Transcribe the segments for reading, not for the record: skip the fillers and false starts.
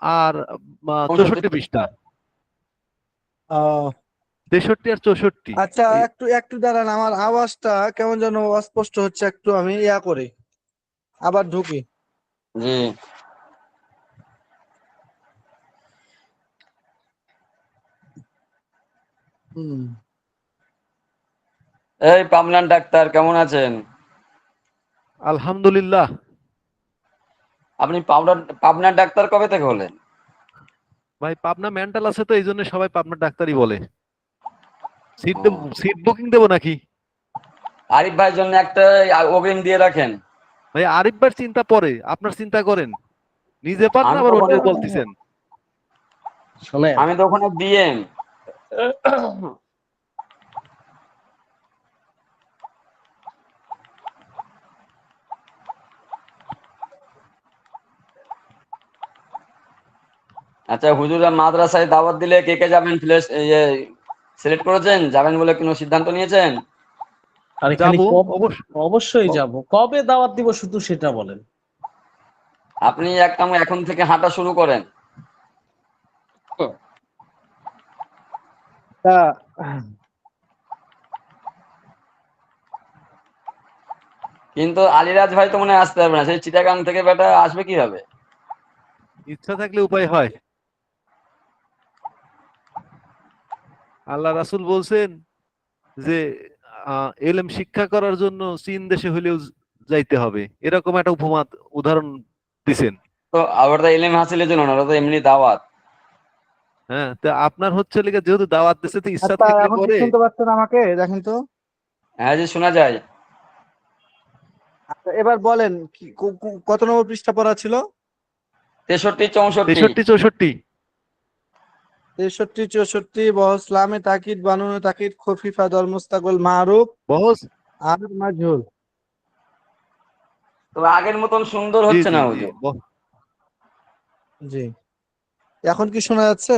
আর 64 64 পৃষ্ঠা। আহ 63 আর 64। আচ্ছা, একটু একটু দাঁড়ান, আমার আওয়াজটা কেমন যেন অস্পষ্ট হচ্ছে, একটু আমি করি, আবার ঢুকি। জি। হুম। এই পামলান ডাক্তার কেমন আছেন? আলহামদুলিল্লাহ। আপনি পাবনার ডাক্তার কবে থেকে হলেন? ভাই পাবনা মেন্টাল আছে তো, এই জন্য সবাই পাবনা ডাক্তারই বলে। সিট ও, দেব, সিট বুকিং দেবো নাকি? আরিফ ভাইয়ের জন্য একটা অগ্রিম দিয়ে রাখেন। ভাই আরিফ ভাইয়ের চিন্তা পরে, আপনার চিন্তা করেন। নিজে পান না আমি তো আবার ওখানে অন্যের বলতেছেন। শোনেন, আমি তো ওখানে বিএম। আচ্ছা, হুজুরা মাদ্রাসায় দাওয়াত দিলে কে কে যাবেন? প্লেস সিলেক্ট করেছেন? যাবেন বলে কোনো সিদ্ধান্ত নিয়েছেন? আর এখানে যাবো অবশ্য। অবশ্যই যাব। কবে দাওয়াত দিব শুধু সেটা বলেন। আপনি এক কাম এখন থেকে হাঁটা শুরু করেন। তা কিন্তু আলিরাজ ভাই তো মনে হয় আসতে পারবে না, সেই চিটাগাং থেকে বেটা আসবে কিভাবে? ইচ্ছা থাকলে উপায় হয়। আল্লাহ রাসূল বলছেন যে এলেম শিক্ষা করার জন্য চীন দেশে হলেও যাইতে হবে, এরকম একটা উপমা উদাহরণ দিছেন। তো আবার তো এলেম হাসিলের জন্য না, ওটা তো এমনি দাওয়াত। হ্যাঁ, তা আপনার হচ্ছে লিগে যেহেতু দাওয়াত দিছে, তো ইচ্ছা আচ্ছা, থাকলে এখন কি পরে। শুনতে পাচ্ছেন আমাকে? দেখেন তো। হ্যাঁ জি, শোনা যায়। আচ্ছা, এবার বলেন কত নম্বর পৃষ্ঠা পড়া ছিল? 63 64। 63 64। 63 64 বহসলামে তাকিদ বানুনে তাকিদ খফিফা দল মুস্তাকুল মারুফ বহস। আর মাজহুল। তো আগের মতন সুন্দর জি হচ্ছে জি না জি হুজুর। জি, এখন কি শোনা যাচ্ছে?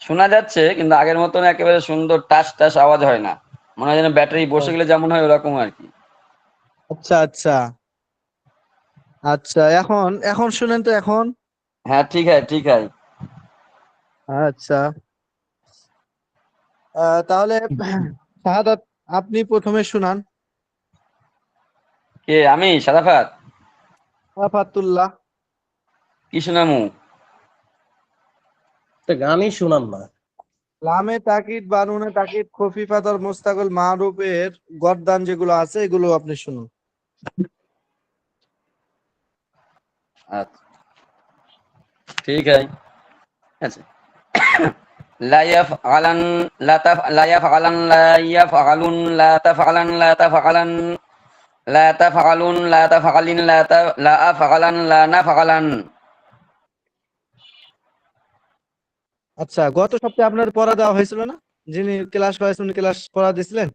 শোনা যাচ্ছে, কিন্তু আগের মতন একেবারে সুন্দর টাস টাস আওয়াজ হয় না। মনে হয় যেন ব্যাটারি বসে গেলে যেমন হয় ওরকম আর কি। আচ্ছা আচ্ছা আচ্ছা, এখন এখন শুনেন তো এখন। হ্যাঁ ঠিক আছে, ঠিক আছে। আচ্ছা, তাহলে শাহাদাত আপনি প্রথমে শুনান। কে, আমি সারাফাত? ফাতুল্লাহ। কি শোনামু? একটা গানই শুনান না। লামে তাকিদ বানুনে তাকিদ খফিফা দল মুস্তাকুল মারুফের গর্দান যেগুলো আছে এগুলো আপনি শুনুন। আচ্ছা ঠিক আছে। আচ্ছা, لا يفعلن لا يفعلن لا يفعلن لا تفعلن لا تفعلن لا تفعلن لا تفعلن لا أفعلن لا نفعلن। আচ্ছা, গত সপ্তাহে আপনার পড়া দেওয়া হয়েছিল না? যিনি ক্লাস করাইছেন উনি ক্লাস পড়া দিয়েছিলেন?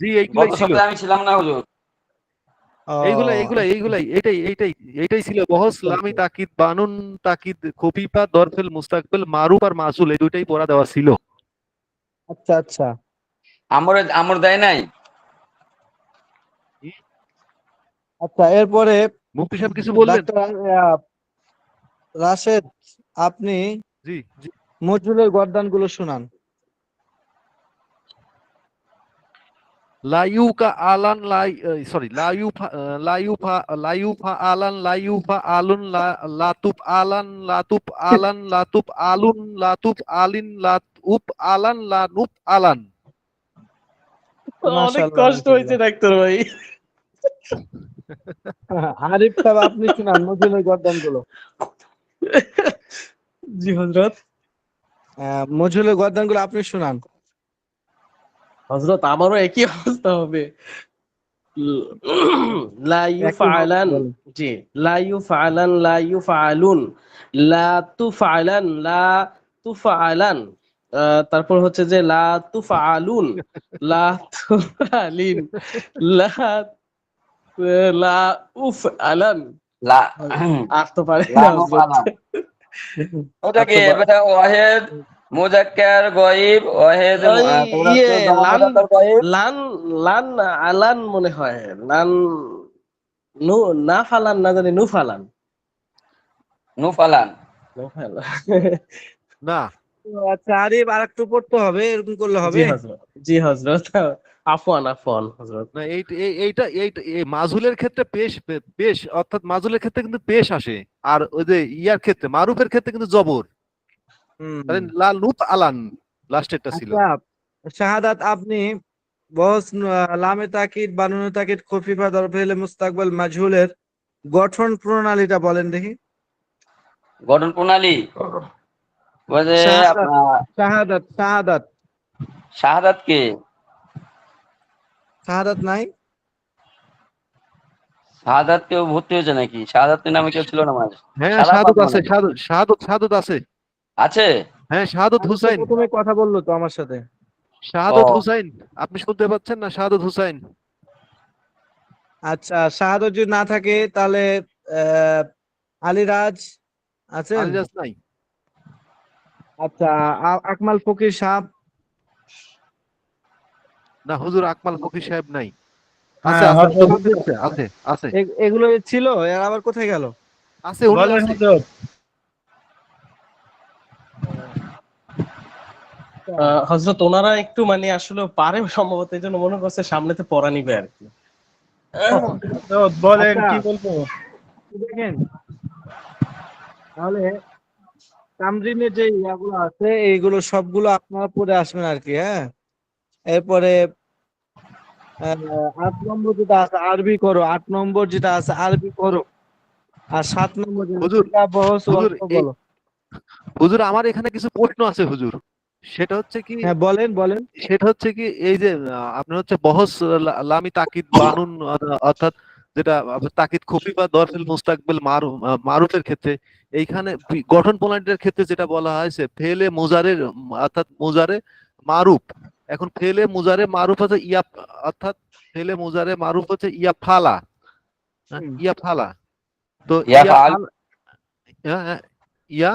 জি, গত এইগুলাই ছিল। সপ্তাহে আমি ছিলাম না হুজুর। এইগুলাই এইটাই ছিল। বহস লামি তাকিদ বানুন তাকিদ খফিফা দরফেল মুস্তাকবিল মারুফ আর মাসুল, এই দুইটাই পড়া দেওয়া ছিল। আচ্ছা আচ্ছা আমর আমর দেয় নাই। আচ্ছা, এরপরে মুফতি সাহেব কিছু বললেন? ডাক্তার রাশেদ, আপনি জি জি। মজহুলের গর্দান গুলো শুনান। লাইউকা আলান লাই, সরি, লাইউফা লাইউফা লাইউফা আলান লাইউফা আলুন লাতুব আলান লাতুব আলান লাতুব আলুন লাতুব আলিন লাতুব আলান লানুব আলান। অনেক মাশাআল্লাহ কষ্ট হয়েছে মাশাআল্লাহ। ডাক্তার ভাই। আরিফ সাহেব আপনি শুনান মজহুলের গর্দান গুলো। জি হযরত। মজহুলের গর্দান গুলো আপনি শুনান। হযরত আমারও একই অবস্থা হবে। লা একই হবে ইউফআলান। বলেন। জি। লা ইউফআলান লা ইউফআলুন লা তুফআলান লা তুফআলান। তারপর হচ্ছে যে লা তুফআলুন লা তুফআলিন লা লা উফআলান। লা আর তো পারি লা না হযরত। নুফআলান। ওটা আর কি তো বেটা? ওয়াহেদ মুজাক্কার গয়ব, ওয়াহেদ ওই তোমরা ইয়ে হচ্ছে জমা লান মুজাক্কার গয়ব। লান লান আলান মনে হয়। লান নু না ফালান না জানি নু ফালান। নুফালান। না আচ্ছা আরিফ আর একটু পড়তে হবে, এরকম করলে জি হবে? হযরত, জি হযরত, আফওয়ান আফওয়ান হযরত। না এইটা এই মাজহুলের ক্ষেত্রে পেশ অর্থাৎ মাজহুলের ক্ষেত্রে কিন্তু পেশ আসে, আর ওই যে ইয়ার ক্ষেত্রে মারুফের ক্ষেত্রে কিন্তু জবর। তাহলে হুম। লা লুত আলান লাস্টেরটা ছিল। আচ্ছা শাহাদাত আপনি বস লামে তাকিদ বানুনে তাকিদ খফিফা দরফ ফেলে মুস্তাকবাল মাজহুলের গঠন প্রণালীটা বলেন দেখি। গঠন প্রণালী বলছে শাহাদাত আপনার শাহাদাত শাহাদাত শাহাদাত কে? শাহাদাত নাই? শাহাদাত কেউ ভর্তি হয়েছে নাকি? শাহাদাত নামে কেউ ছিল না মাঝে? হ্যাঁ সাদাত শাহাদত আছে, মনে হয়। শাহাদাত আছে। আছে? হ্যাঁ শাহাদত তো হুসাইন। প্রথমে কথা বললো তো আমার সাথে। শাহাদত ও হুসাইন, আপনি শুনতে পাচ্ছেন না? শাহাদত হুসাইন। আচ্ছা শাহাদত যদি না থাকে তাহলে আহ আলিরাজ আছেন? আলিরাজ নাই। আচ্ছা আকমাল ফকির সাহেব? না হুজুর, আকমাল ফকির সাহেব নাই। আছে হ্যাঁ আছে হযরত, আছে আছে আছে এগুলো ছিল, এরা আবার কোথায় গেল? আছে উনি বলেন আছে। হযরত। হযরত ওনারা একটু মানে আসলে পারে সম্ভবত, এই জন্য মনে করছে সামনেতে পড়া নিবে আর কি। হযরত বলেন আচ্ছা কি বলবো? দেখেন তাহলে তামরিনের যে ইয়াগুলো আছে এইগুলো সবগুলো আপনারা পড়ে আসবেন আর কি। হ্যাঁ, এরপরে 8 নম্বর যেটা আছে আরবি করো, 8 নম্বর যেটা আছে আরবি করো, আর 7 নম্বর যেটা হুজুর সেটা বহস হুজুর অর্থ এই বলো। হুজুর আমার এখানে কিছু প্রশ্ন আছে হুজুর। সেটা হচ্ছে কি হ্যাঁ বলেন বলেন। সেটা হচ্ছে কি এই যে আপনার হচ্ছে বহস লামি তাকিদ বানুন অর্থাৎ যেটা আপনার তাকিদ খুফি বা দরফিল মুস্তাকবিল মারুফের ক্ষেত্রে এইখানে গঠন প্রণালীর ক্ষেত্রে যেটা বলা হয়েছে ফেলে মুজারের অর্থাৎ মুজারে মারুফ। এখন ফেলে মুজারে মারুফ হচ্ছে ইয়া, অর্থাৎ ফেলে মুজারে মারুফ হচ্ছে ইয়া ফালা। হ্যাঁ, হুম। ইয়া ফালা। তো ইয়া ইয়াফআল, ফালা, হ্যাঁ, হ্যাঁ, ইয়া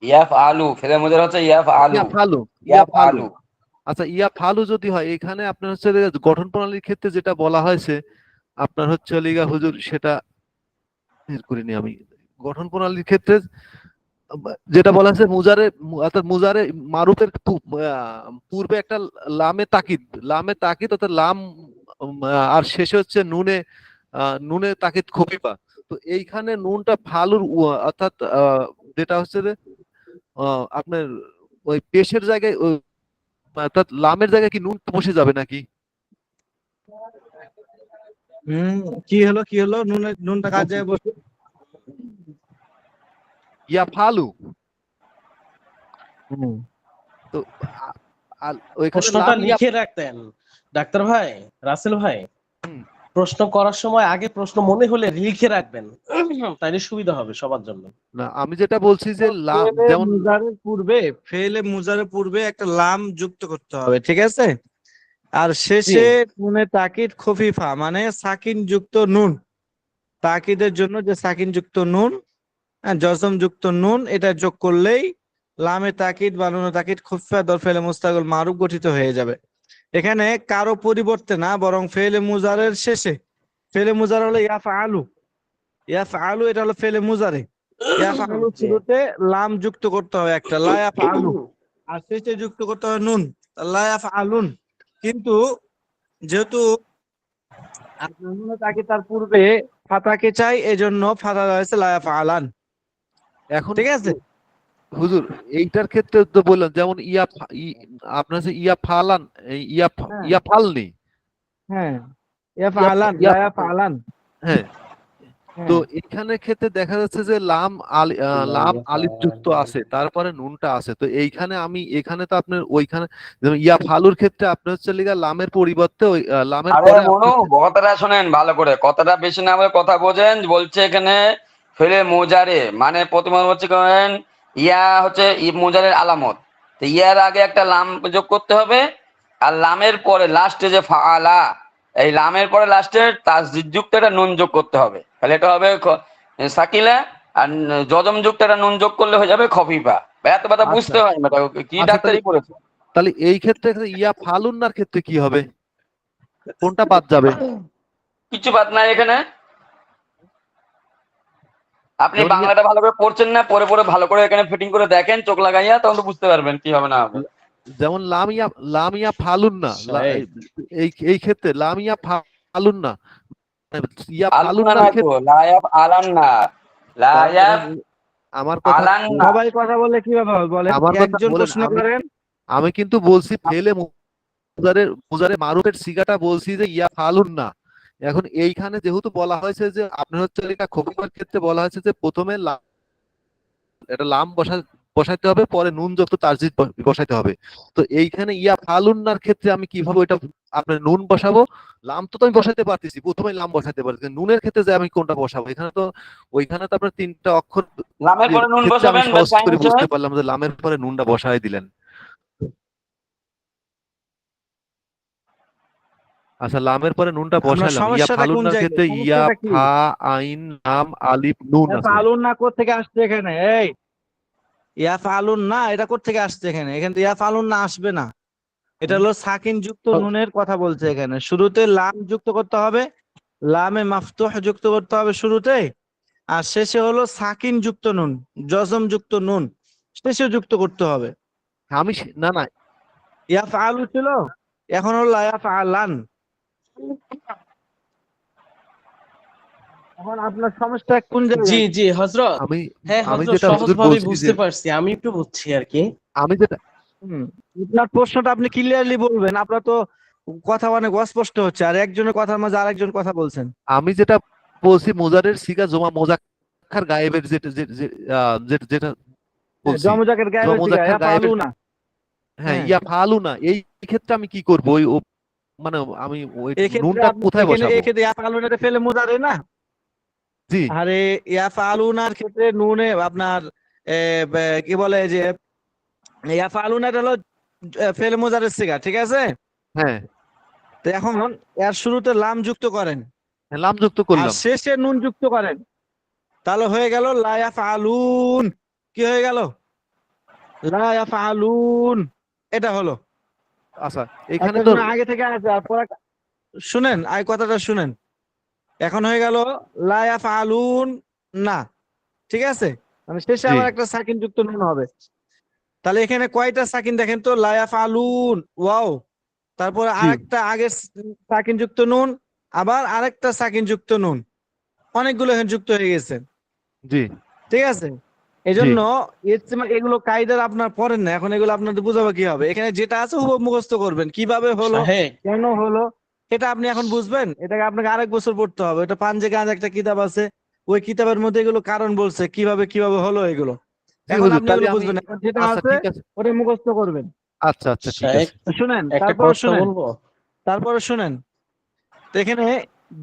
ইয়াফআলু ফেলে মুজার হচ্ছে ইয়া ইয়াফআলু। ফালু, ইয়া ফালু। ইয়াফআলু আচ্ছা ইয়া ফালু যদি হয় এখানে আপনার হচ্ছে যে গঠন প্রণালীর ক্ষেত্রে যেটা বলা হয়েছে আপনার হচ্ছে লিগা হুজুর, সেটা বের করিনি আমি। গঠন প্রণালীর ক্ষেত্রে যেটা বলা হয়েছে মুজারে অর্থাৎ মুজারে মারুফের পূর্বে একটা লামে তাকিদ অর্থাৎ লাম আর শেষে হচ্ছে নুনে নুনে তাকিদ খফিফা। তো এইখানে নুনটা ফালুর অর্থাৎ যেটা হচ্ছে যে আপনার ওই পেশের জায়গায় অর্থাৎ লামের জায়গায় কি নুন বসে যাবে নাকি? হুম, কি হলো নুনটা কার জায়গায় বসে? ইয়া ফালু। হুম। তো ওইখানে প্রশ্নটা লাম ইয়া। লিখে রাখতেন ডাক্তার ভাই, রাসেল ভাই। হুম, প্রশ্ন করার সময় আগে প্রশ্ন মনে হলে লিখে রাখবেন, তাইলে সুবিধা হবে সবার জন্য। না আমি যেটা বলছি যে লাম ফেলে যেমন মুজারের পূর্বে ফেলে মুজারের পূর্বে একটা লাম যুক্ত করতে হবে, ঠিক আছে? আর জি শেষে নুনে তাকিদ খফিফা মানে সাকিন যুক্ত নুন, তাকিদের জন্য যে সাকিন যুক্ত নুন, জজম যুক্ত নুন, এটা যোগ করলেই লামে তাকিদ বা নুনে তাকিদ খফিফা দর ফেলে মুস্তাকুল মারুফ গঠিত হয়ে যাবে। এখানে কারো পরিবর্তে না, বরং ফেলে মুজারের শেষে, ফেলে মুজার হলো ইয়াফআলু, ইয়াফআলু এটা হলো ফেলে মুজারে, ইয়াফআলু জি। শুরুতে লাম যুক্ত করতে হবে একটা, লা ইয়াফআলু, আর শেষে যুক্ত করতে হবে নুন, লা ইয়াফআলুন। কিন্তু যেহেতু আপনার নুনে তাকে তার পূর্বে ফাতাকে চাই, এজন্য ফাতা হয়েছে লা ইয়াফআলান, এখন ঠিক আছে? হুজুর এইটার ক্ষেত্রে তো বললাম যেমন আপনার হচ্ছে ইয়া ফালান, হ্যাঁ ইয়া ফালনি, হ্যাঁ, ইয়া ইয়াফআলান ইয়া লা ইয়াফআলান। হ্যাঁ। তো হ্যাঁ এখানে ক্ষেত্রে দেখা যাচ্ছে যে লাম আলিফ যুক্ত আছে, তারপরে নুনটা আছে। তো এইখানে আমি এখানে তো আপনার ওইখানে যেমন ইয়া ফালুর ক্ষেত্রে আপনার হচ্ছে লিগা লামের পরিবর্তে ওই লামের আরে পরে মনু আপনার কথাটা শোনেন ভালো করে, কথাটা বেশি না বলে কথা বোঝেন। বলছে এখানে ফেলে মোজারে মানে প্রথমে হচ্ছে করেন ইয়া হচ্ছে মোজারের আলামত। তো ইয়ার আগে একটা লাম যোগ করতে হবে, আর লামের পরে লাস্টে যে ফাআলা, এই লামের পরে লাস্টে তাসদিদ যুক্ত একটা নুন যোগ করতে হবে। তাহলে এটা হবে সাকিলা, আর জজম যুক্ত একটা নুন যোগ করলে হয়ে যাবে খফিফা। এত কথা আচ্ছা বুঝতে হয় না, কি আচ্ছা তাহলে ডাক্তারি করেছে? তাহলে এই ক্ষেত্রে ইয়া ফালুন্নার ক্ষেত্রে কি হবে? কোনটা বাদ যাবে? কিছু বাদ নাই এখানে। আপনি যেমন বাংলাটা ভালো করে পড়ছেন না, পরে পরে ভালো করে এখানে ফিটিং করে দেখেন চোখ লাগাইয়া, তখন তো বুঝতে পারবেন কি হবে না হবে। যেমন লামিয়া ফালুন না, শাহেদ, এই এই ক্ষেত্রে লামিয়া ফালুন না, ইয়া ফালুন আলুনা না নার তো, ক্ষেত্রে লায়াব আলান না, লায়াব আমার কথা আলান না। সবাই কথা বলে কিভাবে হবে বলেন? আমার কথা একজন বলেন, প্রশ্ন আমি করেন। আমি কিন্তু বলছি ফেলে মুজারে মারুফের সিগাটা বলছি যে ইয়া ফালুন না। এখন এইখানে যেহেতু বলা হয়েছে যে আপনার হচ্ছে এটা খফিফার ক্ষেত্রে বলা হয়েছে যে প্রথমে এটা বসাইতে হবে, পরে নুন যুক্ত তারজিদ বসাইতে হবে। তো এইখানে ইয়া ফালুন্নার ক্ষেত্রে আমি কিভাবে ওইটা আপনার নুন বসাবো? লাম তো আমি বসাইতে পারতেছি, প্রথমে লাম বসাইতে পারতেছি, নুনের ক্ষেত্রে যে আমি কোনটা বসাবো? এখানে তো ওইখানে তো আপনার তিনটা অক্ষর লামের পরে নুন ক্ষেত্রে আমি বসাবেন, সহজ টাইম করে হচ্ছে। বুঝতে পারলাম যে লামের পরে নুনটা বসাই দিলেন। আচ্ছা, লামের পরে নুনটা আমরা বসাইলাম, ইয়া সমস্যাটা কোন ফালুন্নার জায়গায়? ক্ষেত্রে ইয়া সমস্যাটা কি? ফা আইন লাম আলিফ নুন আছে। ফালুন না কোত্থেকে আসছে এখানে? এই ইয়া ফালুন না, এটা কোত্থেকে আসছে এখানে? এখানে তো ইয়া ফালুন না আসবে না। এটা হলো সাকিন যুক্ত নুনের কথা বলছে এখানে। শুরুতে লাম যুক্ত করতে হবে, লামে মাফতুহ যুক্ত করতে হবে শুরুতে, আর শেষে হলো সাকিন যুক্ত নুন, জজম যুক্ত নুন শেষে যুক্ত করতে হবে। না না, ইয়া ফালু ছিল, এখন হলো ইয়া ফালান। এখন আপনার সমস্যা কোন জি জায়গায়? জি হযরত, আমি হ্যাঁ আমি হযরত, যেটা হুজুর সহজভাবে বলছি যে বুঝতে পারছি, আমি একটু বুঝছি আর কি। আমি যেটা হুম, আপনার প্রশ্নটা আপনি ক্লিয়ারলি বলবেন। আপনার তো কথা অনেক অস্পষ্ট হচ্ছে, আর একজনের কথার মাঝে আরেকজন কথা বলছেন। আমি যেটা বলছি মুজারের সিগা জমা মোজাক্কার গায়েবের যেটা হ্যাঁ, বলছি, জমজাকের জমা গায়েবের দিকে মোজাক্কার ইয়া গায়েবের, ফালু না। হ্যাঁ হ্যাঁ, ইয়া ফালু না, এই ক্ষেত্রে আমি কি করব? ওই মানে আমি ওই এই ক্ষেত্রে নুনটা আপনি কোথায় এখানে বসাবো? এই ক্ষেত্রে ইয়া ফালুনাতে ফেলে মুদারে না। জি, আরে ইয়া ফালুনার ক্ষেত্রে নুনে আপনার কি বলে যে ইয়া ফালুনাটা হলো ফেলে মুজারের সিগা, ঠিক আছে? হ্যাঁ, তো এখন এর শুরুতে লাম যুক্ত করেন হ্যাঁ, লাম যুক্ত আর করলাম। শেষে নুন যুক্ত করেন, তাহলে হয়ে গেল লা ইয়াফআলুন। কি হয়ে গেল? লা ইয়াফআলুন। এটা হলো। আচ্ছা, এখানে একটা তো সময় আগে থেকে আছে, আর পরে শুনেন, আই কথাটা শুনেন। এখন হয়ে গেল লা ইয়াফআলুন না, ঠিক আছে? মানে শেষে জি আবার একটা সাকিন যুক্ত নুন হবে। তাহলে এখানে কয়টা সাকিন দেখেন তো? লা ইয়াফআলুন, ওয়াও, তারপরে জি আরেকটা আগের সাকিন যুক্ত নুন, আবার আরেকটা সাকিন যুক্ত নুন, অনেকগুলো এখানে যুক্ত হয়ে গেছে, জি ঠিক আছে? এই জি জন্য এগুলো কায়দার আপনার পড়েন না, এখন এগুলো আপনাদের বুঝাবো কি হবে? এখানে যেটা আছে হুবহু মুখস্থ করবেন, কিভাবে হলো, শাহেদ, কেন হলো, এটা আপনি এখন বুঝবেন। এটাকে আপনাকে আরেক বছর পড়তে হবে। এটা পাঞ্জে গাঁজ একটা কিতাব আছে, ওই কিতাবের মধ্যে এগুলো কারণ বলছে, কিভাবে কিভাবে হলো এগুলো। জি এখন হুজুর, আপনি তাহলে এগুলো আমি, বুঝবেন না। এখন যেটা আচ্ছা আছে ঠিক আছে, ওটা মুখস্থ করবেন। আচ্ছা আচ্ছা ঠিক শাহেদ, আছে। শুনেন, একটা তারপরে কথা শুনেন, বলবো। তারপরে শুনেন। তো এখানে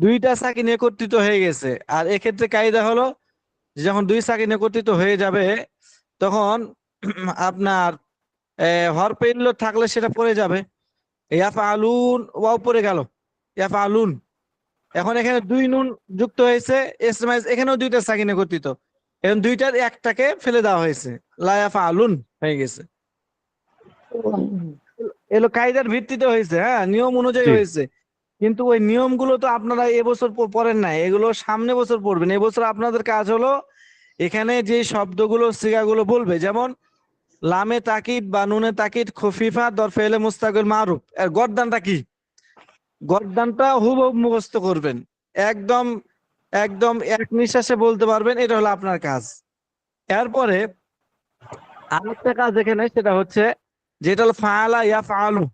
দুইটা সাকিন একত্রিত হয়ে গেছে, আর এক্ষেত্রে কায়দা হলো যে যখন দুই সাকিন একত্রিত হয়ে যাবে তখন আপনার হরফে ইল্লত থাকলে সেটা পড়ে যাবে। ইয়াফআলুন, ওয়াও পড়ে গেল, ইয়াফআলুন। এখন এখানে দুই নুন যুক্ত হয়েছে, এসএমএস এখানেও দুইটা সাকিন একত্রিত, এখন দুইটার একটাকে ফেলে দেওয়া হয়েছে, লা ইয়াফআলুন হয়ে গেছে। এলো কায়দার ভিত্তিতে হয়েছে, হ্যাঁ, নিয়ম অনুযায়ী জি হয়েছে। কিন্তু ওই নিয়মগুলো তো আপনারা এবছর পড়েন নাই, এগুলো সামনে বছর পড়বেন। এবছর আপনাদের কাজ হলো এখানে যে শব্দগুলো সিগাগুলো বলবে, যেমন লামে তাকিদ বা নুনে তাকিদ খফিফা দর ফেলে মুস্তাকিল মারুফ, এর গর্দানটা কি? গর্দানটা হুবহু মুখস্থ করবেন, একদম একদম এক নিঃশ্বাসে বলতে পারবেন। এটা হলো আপনার কাজ। এরপরে আরেকটা কাজ এখানে, সেটা হচ্ছে যেটা হলো ফাআলা ইয়াফআলু,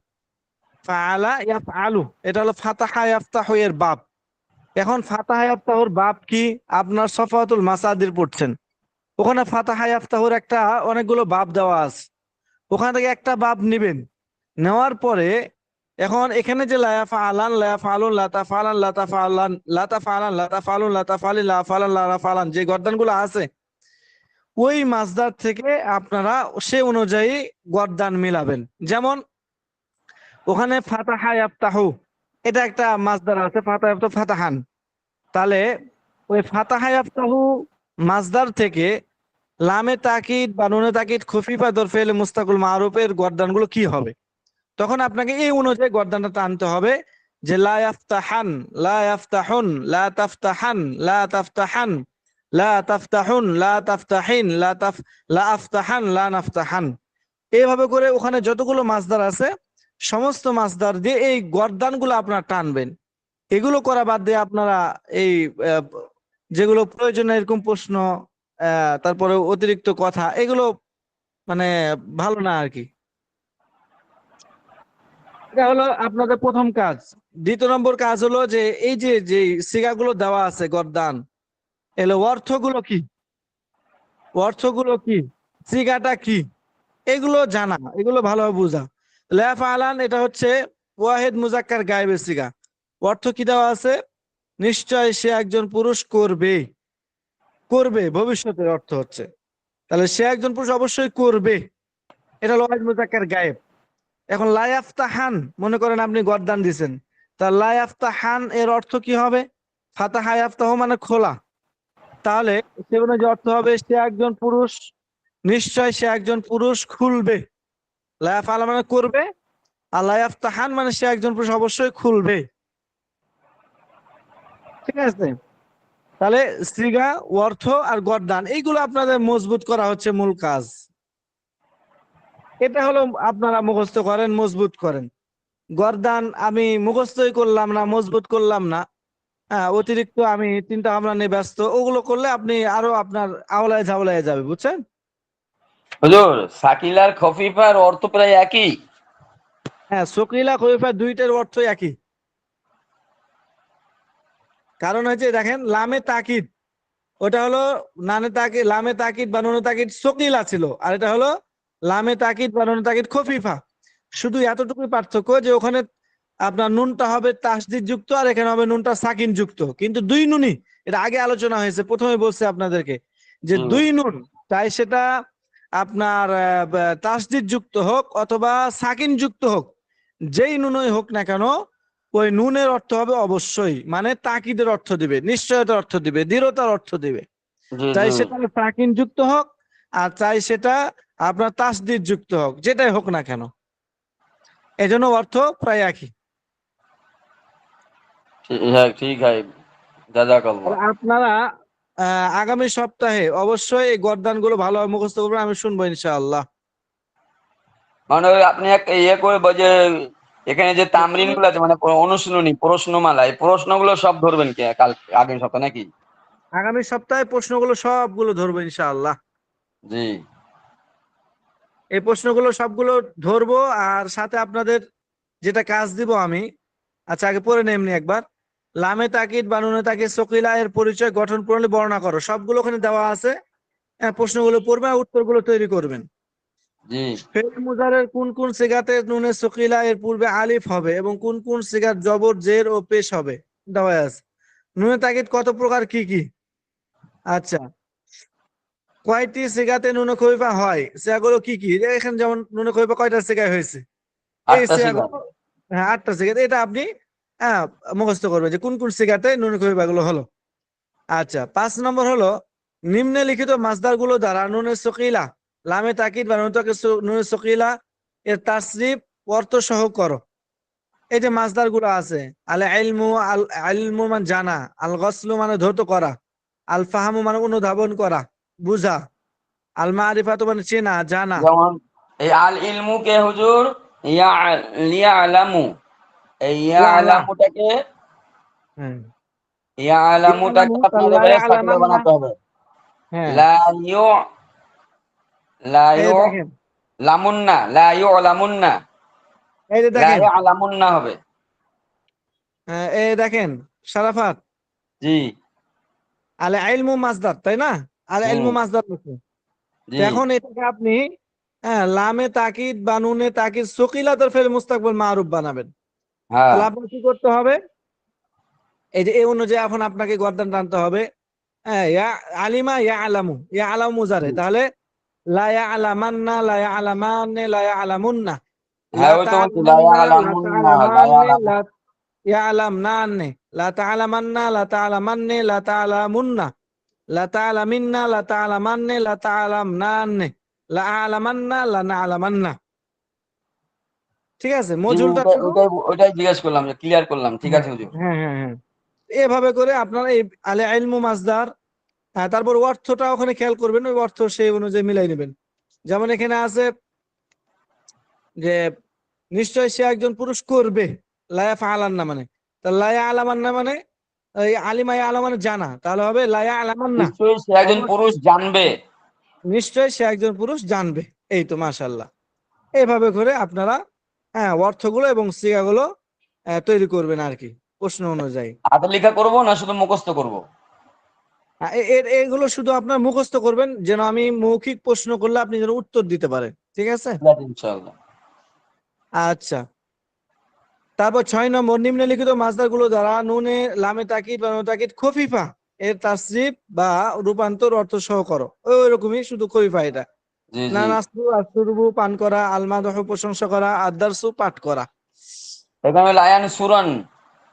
ফাআলা ইয়াফআলু, এটা হলো ফাতাহা ইয়াফতাহু এর বাব। এখন ফাতাহা ইয়াফতাহুর বাব কি? আপনার সফাতুল মাসাদির পড়ছেন, ওখানে ফাতাহা ইয়াফতাহুর একটা অনেকগুলো বাব দেওয়া আছে, ওখান থেকে একটা বাব নিবেন। নেওয়ার পরে এখন এখানে যে লায়াফা আলান, লায়াফা আলুন, লাতাফা আলান, লাতাফা আলান, লাতাফা আলান, লাতাফা আলুন, লাতাফা আলি, লাফা আলান, লাফা আলান, যে গর্দানগুলো আছে ওই মাসদার থেকে আপনারা সে অনুযায়ী গর্দান মিলাবেন। যেমন ওখানে ফাতাহা ইয়াফতাহু, এটা একটা মাসদার আছে, ফাতাহা ইয়াফতাহু ফাতাহান। তাহলে ওই ফাতাহা ইয়াফতাহু মাসদার থেকে লামে তাকিদ বা নুনে তাকিদ খফিফা দর ফেলে মুস্তাকুল মারুফের গর্দানগুলো কি হবে? তখন আপনাকে এই অনুযায়ী গর্দানটা টানতে হবে, যে লা ইয়াফতাহান, লা ইয়াফতাহুন, লা তাফতাহান, লা তাফতাহান, লা তাফতাহুন, লা তাফতাহিন, লা আফতাহান, লা নাফতাহান। এইভাবে করে ওখানে যতগুলো মাসদার আছে সমস্ত মাসদার দিয়ে এই গর্দানগুলো আপনারা টানবেন। এগুলো করা বাদ দিয়ে আপনারা এই আহ, যেগুলো প্রয়োজনীয় এরকম প্রশ্ন, তারপরে অতিরিক্ত কথা, এগুলো মানে ভালো না আর কি। এটা হলো আপনাদের প্রথম কাজ। দ্বিতীয় নম্বর কাজ হলো যে এই যে যে সিগাগুলো দেওয়া আছে গর্দান, এগুলো অর্থগুলো কি, অর্থগুলো কি, সিগাটা কি, এগুলো জানা, এগুলো ভালোভাবে বোঝা। লা ফালান এটা হচ্ছে ওয়াহিদ মুজাক্কার গায়েবের সিগা। অর্থ কি দেওয়া আছে? নিশ্চয় সে একজন পুরুষ করবে, করবে ভবিষ্যতের অর্থ হচ্ছে, তাহলে সে একজন পুরুষ অবশ্যই করবে, এটা হলো ওয়াহিদ মুজাক্কার গায়েব। এখন লা ইয়াফতাহান, মনে করেন আপনি গর্দান দিছেন, তা লা ইয়াফতাহান এর অর্থ কি হবে? ফাতাহা ইয়াফতাহু মানে খোলা, তাহলে সে যে অর্থ হবে সে একজন পুরুষ, নিশ্চয় সে একজন পুরুষ খুলবে। লা ইয়াফআলা মানে করবে, আর লা ইয়াফতাহান মানে সে একজন পুরুষ অবশ্যই খুলবে। ঠিক আছে, তাহলে সিগা, অর্থ আর গর্দান এইগুলো আপনাদের মজবুত করা হচ্ছে মূল কাজ। এটা হলো আপনারা মুখস্থ করেন, মজবুত করেন। গর্দান আমি মুখস্থই করলাম না, মজবুত করলাম না, হ্যাঁ অতিরিক্ত আমি চিন্তা ভাবনা নিয়ে ব্যস্ত, ওগুলো করলে আপনি আরো আপনার আওলায় ঝাওলায় যাবে, বুঝছেন? হুজুর সাকিলার খফিফার অর্থ প্রায় একই। হ্যাঁ, সকিলা খলিফা দুইটার অর্থ একই। কারণ হচ্ছে দেখেন লামে তাকিদ, ওটা হলো নানে তাকিদ, লামে তাকিদ বা নুনে তাকিদ সকিলা ছিল, আর এটা হলো লামে তাকিদ বা নুনে তাকিদ খফিফা। শুধু এতটুকুই পার্থক্য যে ওখানে আপনার নুনটা হবে তাসদিদ যুক্ত আর এখানে হবে নুনটা সাকিন যুক্ত, কিন্তু দুই নুনই, এটা আগে আলোচনা হয়েছে, প্রথমে বলছে আপনাদেরকে যে দুই নুন, তাই সেটা আপনার তাসদিদ যুক্ত হোক অথবা সাকিন যুক্ত হোক, যেই নুনই হোক না কেন, ওই নুনের অর্থ হবে অবশ্যই, মানে তাকিদের অর্থ দিবে, নিশ্চয়তার অর্থ দিবে, দৃঢ়তার অর্থ দিবে। জি চাই জি। সেটা সাকিন যুক্ত হোক আর চাই সেটা আপনার তাসদিদ যুক্ত হোক, যেটাই হোক না কেন, এজন্য অর্থ প্রায় একই। হ্যাঁ ঠিক है জাযাকাল্লাহ। আর আপনারা আগামী সপ্তাহে অবশ্যই এই গর্দান গুলো ভালোভাবে মুখস্থ করবেন, আমি শুনবো ইনশাআল্লাহ। মানে ওই আপনি একটা ইয়ে করে যে এখানে যে তামরিন গুলো আছে মানে অনুশীলনী প্রশ্নমালা, এই প্রশ্নগুলো সব ধরবেন কি কাল আগের সপ্তাহে নাকি? আগামী সপ্তাহে প্রশ্নগুলো সবগুলো ধরবো ইনশাআল্লাহ। জি এই প্রশ্নগুলো সবগুলো ধরবো, আর সাথে আপনাদের যেটা কাজ দিব আমি, আচ্ছা আগে পড়ে নেই এমনি একবার। লামে তাকিদ বা নুনে তাকিদ সকিলা এর পরিচয়, গঠন প্রণালী বর্ণনা করো, সবগুলো ওখানে দেওয়া আছে। প্রশ্নগুলো পড়বেন আর উত্তরগুলো তৈরি করবেন। জি ফেল মুজারের কোন কোন সিগাতে নুনে সকিলা এর পূর্বে আলিফ হবে এবং কোন কোন সিগাত জবর জের ও পেশ হবে দেওয়া আছে। নুনে তাকিদ কত প্রকার, কি কি? আচ্ছা, কয়টি সিগাতে নুনে খলিফা হয়, সিগাগুলো কি কি? এখানে যেমন নুনে খলিফা কয়টা সিগায় হয়েছে, এই 8টা সিগা। সিগাগুলো, হ্যাঁ 8টা সিগাত, এটা আপনি হ্যাঁ মুখস্থ করবেন যে কোন কোন সিগাতে নুনে খলিফা গুলো হলো। আচ্ছা, 5 নম্বর হলো নিম্নলিখিত মাসদার গুলো দ্বারা নুনে সকিলা, লামে তাকিদ বা নুনে সকিলা এর তাসরিফ অর্থ সহ করো। এই যে মাসদার গুলো আছে, আল ইলমু, আল ইলমু মানে জানা, আল গসলু মানে ধৌত করা, আল ফাহামু মানে অনুধাবন করা, বুঝা, আল মারিফাতু মানে চেনা জানা। যেমন এই আল ইলমু কে হুজুর ইয়া লিয়া আলামু, এই ইয়া ইয়ালা, আলামুটাকে, হ্যাঁ ইয়া আলামুটাকে ইয়ালামু আপনার তাল্লা এবারে সাকিলা ইয়ালামান্না, বানাতে হবে। হ্যাঁ লা ইউ, লা এই ইউ যে দেখেন, লামুন্না, লা ইউ লামুন্না, এই যে লা দেখেন, ইউ লামুন্না হবে। এই দেখেন শারাফাত, জি আল ইলমু মাসদার তাই না, আল হুম ইলমু মাসদার বলছে। তো জি এখন এটাকে আপনি লামে তাকিদ বা নুনে তাকিদ সকিলাতুল ফেল মুস্তাকবাল মারুফ বানাবেন। হ্যাঁ তাহলে আপনার কি করতে হবে? এই যে এই অনুযায়ী এখন আপনাকে গর্দান টানতে হবে। হ্যাঁ, ইয়া আলিমা ইয়া আলামু, ইয়া আলামু মুজারে, তাহলে লা ইয়া আলামান্না, লা ইয়া আলামান্নে, লা ইয়া আলামুন্না, লা হ্যাঁ ওই তো বলছি লা ইউ তা'লামান্না, লা লামুন্না, লা ইউ তা'লামান্নে, লামু। লা ইয়ালামনান্নে, লা তা'লামান্না, লা তা'লামান্নে, লা তা'লামুন্না, লা তা'লামিন্না, লা তা'লামান্নে, লা তা'লামনান্নে, লা আ'লামান্না, লা না'লামান্না। ঠিক আছে, জি মজুলটা ওইটাই শুধু, ওইটাই ওইটাই জিজ্ঞেস করলাম, যে ক্লিয়ার করলাম। ঠিক হ্যাঁ আছে হুজুর। হ্যাঁ হ্যাঁ হ্যাঁ। এভাবে করে আপনারা এই আলে ইলমু মাসদার তারপর অর্থটা ওখানে খেয়াল করবেন, ওই অর্থ সেই অনুযায়ী মিলাই নেবেন। যেমন এখানে আছে যে নিশ্চয় সে একজন পুরুষ করবে, লায়া ফালান না মানে, তা লায়া আলামান না মানে এই আলিমায়া আলা মানে জানা, তাহলে হবে লায়া আলামান না, নিশ্চয়ই সে একজন পুরুষ জানবে। নিশ্চয় সে একজন পুরুষ জানবে। এই তো মাশাআল্লাহ। এইভাবে করে আপনারা অর্থগুলো এবং সিগাগুলো তৈরি করবেন আর কি, প্রশ্ন অনুযায়ী। হাতে লেখা করবো না শুধু মুখস্থ করব? এগুলো শুধু আপনার মুখস্থ করবেন, যেন আমি মৌখিক প্রশ্ন করলে আপনি যেন উত্তর দিতে পারেন, ঠিক আছে? ইনশাআল্লাহ। আচ্ছা, তারপর 6 নম্বর, নিম্নলিখিত মাসদারগুলো দ্বারা নুনে লামে তাকিদ বা নুন তাকিদ খফিফা এর তাসরিফ বা রূপান্তর অর্থ সহ করো। ওই রকমই, শুধু খফিফা এটা। জি না জি। নাসরু আসরুবু পান করা, আলমাদহ প্রশংসা করা, আদারসু পাঠ করা। এখানে লায়ান সুরান,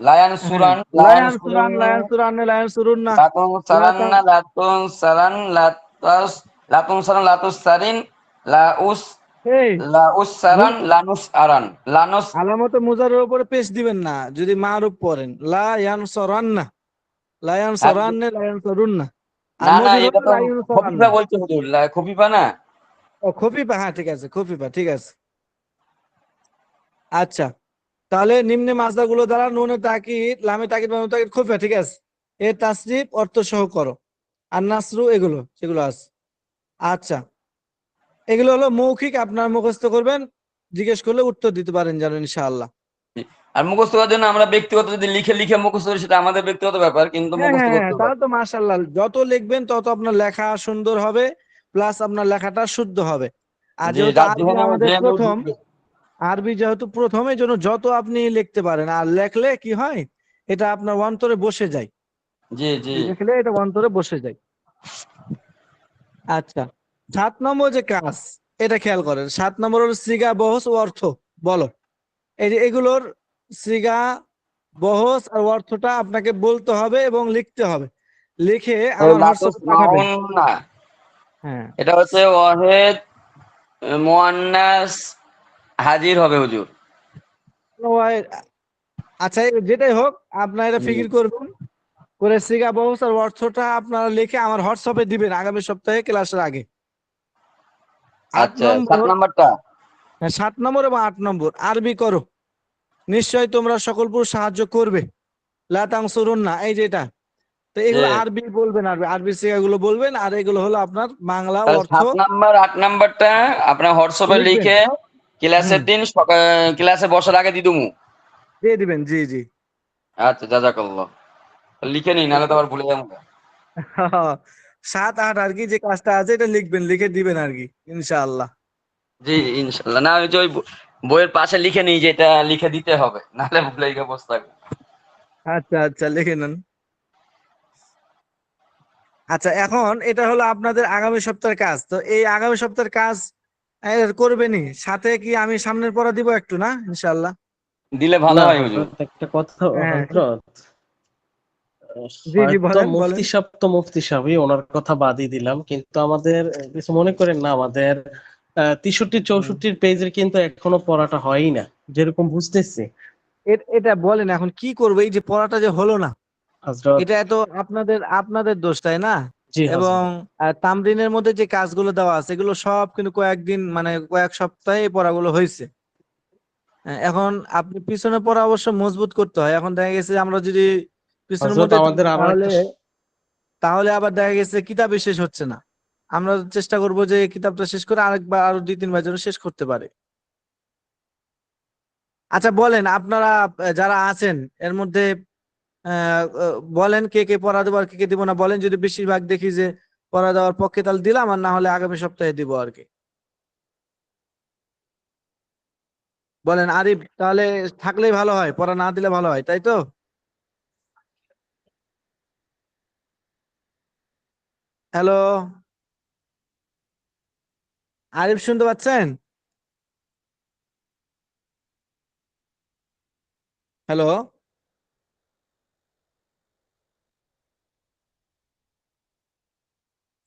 লায়ান হ্যাঁ, সুরান, লায়ান লায়ান সুরান, সুরান, লায়ান সুরান, লায়ান সুরুন না, লাতুন সারান লাতা না, লাতুন সারান, লাতাস, লাতুন সারান, লাতুস সারিন, লাউস, এই লাউস সারান, লানুস আরান, লানুস। আলামতে মুজারের উপরে পেশ দিবেন না যদি মারুফ পড়েন। লা ইয়ানসরান না, লা ইয়ানসরান না, লা ইয়ানসরুন না। আর না না, মজুর এটা হলে তো লা ইয়ানসরান খফিফা না। বলছে হুজুর, খফিফা না। ও খফিফা, হ্যাঁ ঠিক আছে, খফিফা ঠিক আছে। আচ্ছা, তাহলে নিম্নে মাসদারগুলো দ্বারা নুনে তাকিদ, লামে তাকিদ বা নুনে তাকিদ খফিফা, ঠিক আছে, এর তাসরিফ অর্থ সহ করো। আর নাসরু এগুলো সেগুলো আছে। আচ্ছা, এগুলো হলো মৌখিক, আপনার মুখস্থ করবেন, জিজ্ঞেস করলে উত্তর দিতে পারেন যেন, ইনশাআল্লাহ। আর মুখস্থ করার জন্য আমরা ব্যক্তিগত যদি লিখে লিখে মুখস্থ করি সেটা আমাদের ব্যক্তিগত ব্যাপার, কিন্তু হ্যাঁ মুখস্থ হ্যাঁ হ্যাঁ, করতে হবে। তাহলে তো মাশাআল্লাহ, যত লিখবেন তত আপনার লেখা সুন্দর হবে, প্লাস আপনার লেখাটা শুদ্ধ হবে। আর যে যেহেতু যার আরবি যেখানে আমাদের যেভাবে প্রথম, ঢুকবে। আরবি যেহেতু প্রথম, এই জন্য যত আপনি লিখতে পারেন, আর লেখলে কি হয়, এটা আপনার অন্তরে বসে যায়। জি জি। লিখলে এটা অন্তরে বসে যায়। আচ্ছা, 7 নম্বর যে কাজ, এটা খেয়াল করেন। 7 নম্বর হলো সিগা, বহস ও অর্থ বলো। এই যে এগুলোর সিগা, বহস আর অর্থটা আপনাকে বলতে হবে এবং লিখতে হবে। লিখে আমার লাতুস হোয়াটসঅ্যাপে পাঠাবেন। মাউন না, হ্যাঁ, এটা হচ্ছে ওয়াহেদ মুয়ান্নাস হাজির হবে হুজুর। আচ্ছা, যেটাই হোক, আপনারা এটা হুম। ফিকির করবেন, করে সিগা, বহস আর অর্থটা আপনারা লিখে আমার হোয়াটসঅ্যাপে দিবেন আগামী সপ্তাহে ক্লাসের আগে। আট আচ্ছা, 7 নম্বর নাম্বারটা। 7 নম্বর এবং 8 নম্বর আরবি করো। নিশ্চয় তোমরা সকল পুরুষ সাহায্য করবে, লা তানসুরুন না, এই যেটা। তো যে এগুলো আরবি বলবেন, আরবি আরবি সিগাগুলো বলবেন, আর এগুলো হলো আপনার বাংলা তাহলে অর্থ 7 নাম্বার 8 নাম্বারটা আপনার হোয়াটসঅ্যাপে লিখবেন। লিখে হুম, ক্লাসের দিন ক্লাসে বসার আগে দিয়ে দিমু। দিয়ে দিবেন, জি জি। আচ্ছা, জাযাকাল্লাহ। লিখে নিই, নাহলে তো আবার ভুলে যাবো। 7 8 আর কি যে কাজটা আছে এটা লিখবেন, লিখে দিবেন আর কি, ইনশাআল্লাহ। জি ইনশাল্লাহ। না, আমি যে ওই বইয়ের পাশে লিখে নিই যে এটা লিখে দিতে হবে, নাহলে ভুলে গিয়ে বসে থাকবো। আচ্ছা আচ্ছা, লিখে নেন। আচ্ছা, এখন এটা হলো আপনাদের আগামী সপ্তাহের কাজ। তো এই আগামী সপ্তাহের কাজ করবেনই, সাথে কি আমি সামনের পড়া দিব একটু, না ইনশাআল্লাহ? দিলে ভালো না হয় হুজুর। হযরত, একটা কথা হ্যাঁ, হযরত, জি জি, হয়তো বলেন বলেন। মুফতি সাহেব তো মুফতি সাহেবই, ওনার কথা বাদই দিলাম, কিন্তু আমাদের কিছু মনে করেন না, আমাদের 63 64 পেজের কিন্তু এখনো পড়াটা হয়ই না, যেরকম বুঝতেছি এটা বলেন, এখন কি করবো, এই যে পড়াটা যে হলো না, হযরত। এটা এত আপনাদের আপনাদের দোষ, তাই না? জি এবং হযরত। তামরিনের মধ্যে যে কাজগুলো দেওয়া আছে, এগুলো সব কিন্তু কয়েকদিন, মানে কয়েক সপ্তাহে এই পড়াগুলো হয়েছে। এখন আপনি পিছনে পড়া অবশ্য মজবুত করতে হয়। এখন দেখা গেছে আমরা যদি পিছনের হযরত মধ্যে যাই, আমাদের আবার তাহলে একটা তাহলে আবার দেখা গেছে কিতাবই শেষ হচ্ছে না। আমরা চেষ্টা করব যে কিতাবটা শেষ করে আরেকবার, আরো 2 3 বার যেন শেষ করতে পারে। আচ্ছা, বলেন আপনারা যারা আছেন এর মধ্যে, বলেন কে কে পড়া দেবো আর কে কে দিব না, বলেন। যদি বেশিরভাগ দেখি যে পড়া দেওয়ার পক্ষে, তাহলে দিলাম, আর না হলে আগামী সপ্তাহে দিব আর কি। বলেন আরিফ, তাহলে থাকলেই ভালো হয়, পড়া না দিলে ভালো হয়, তাই তো? হ্যালো, আরিফ শুনতে পাচ্ছেন? হ্যালো,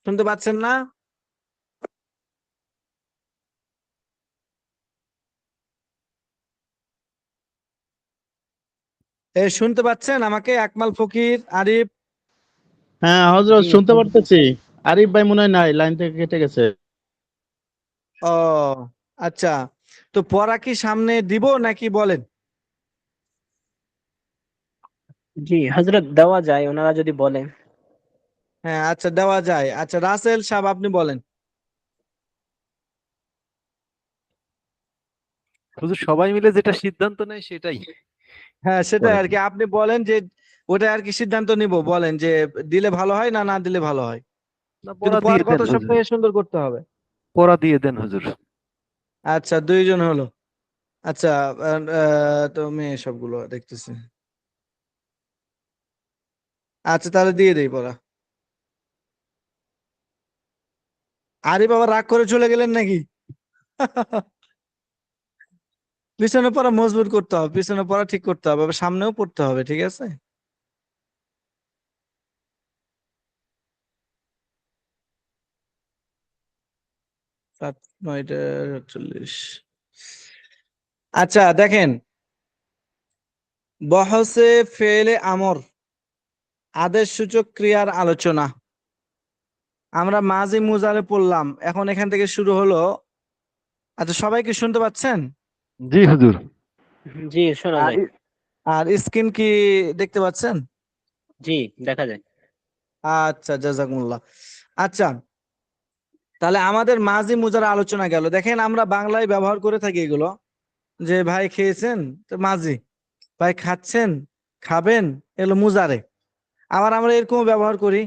শুনতে পাচ্ছেন না? শুনতে পাচ্ছেন আমাকে? আকমাল, ফকির, আরিফ? হ্যাঁ হযরত জি শুনতে পারতেছি। আরিফ ভাই মনে হয় নাই, লাইন থেকে কেটে গেছে। ও আচ্ছা, তো পড়া কি সামনে দিব নাকি বলেন? জি হযরত দেওয়া যায় ওনারা যদি বলেন। হ্যাঁ আচ্ছা, দেওয়া যায়। আচ্ছা রাসেল সাহেব আপনি বলেন। হুজুর সবাই মিলে যেটা সিদ্ধান্ত নেয় সেটাই হ্যাঁ সেটাই করেন। আর কি, আপনি বলেন যে ওটা আর কি সিদ্ধান্ত নিব, বলেন যে দিলে ভালো হয় না না দিলে ভালো হয়, না, কিন্তু পড়া দিয়ে পড়ার দেন কথা হুজুর, সবথেকে সুন্দর করতে হবে। পড়া দিয়ে দেন হুজুর। আচ্ছা দুইজন হলো। আচ্ছা তুমি সবগুলো দেখতেছি। আচ্ছা তাহলে দিয়ে দেই পড়া। আরে বাবা রাগ করে চলে গেলেন নাকি? পিছনে পড়া মজবুত করতে হবে, পিছনে পড়া ঠিক করতে হবে, আবার সামনেও পড়তে হবে, ঠিক আছে? সাত নয়টা 40। আচ্ছা দেখেন, বহসে ফেলে আমর আদেশ সূচক ক্রিয়ার আলোচনা। আমরা মাঝি মুজারে পড়লাম, এখন এখান থেকে শুরু হলো। আচ্ছা সবাই কি শুনতে পাচ্ছেন? জি হুজুর। জি শোনা আর যায়। আর স্ক্রিন কি দেখতে পাচ্ছেন? জি দেখা যায়। আচ্ছা জাজাকুমুল্লাহ। আচ্ছা তাহলে আমাদের মাঝি মুজার আলোচনা গেল। দেখেন আমরা বাংলায় ব্যবহার করে থাকি এগুলো, যে ভাই খেয়েছেন তো মাঝি, ভাই খাচ্ছেন খাবেন এগুলো মুজারে। আবার আমরা এরকম ব্যবহার করি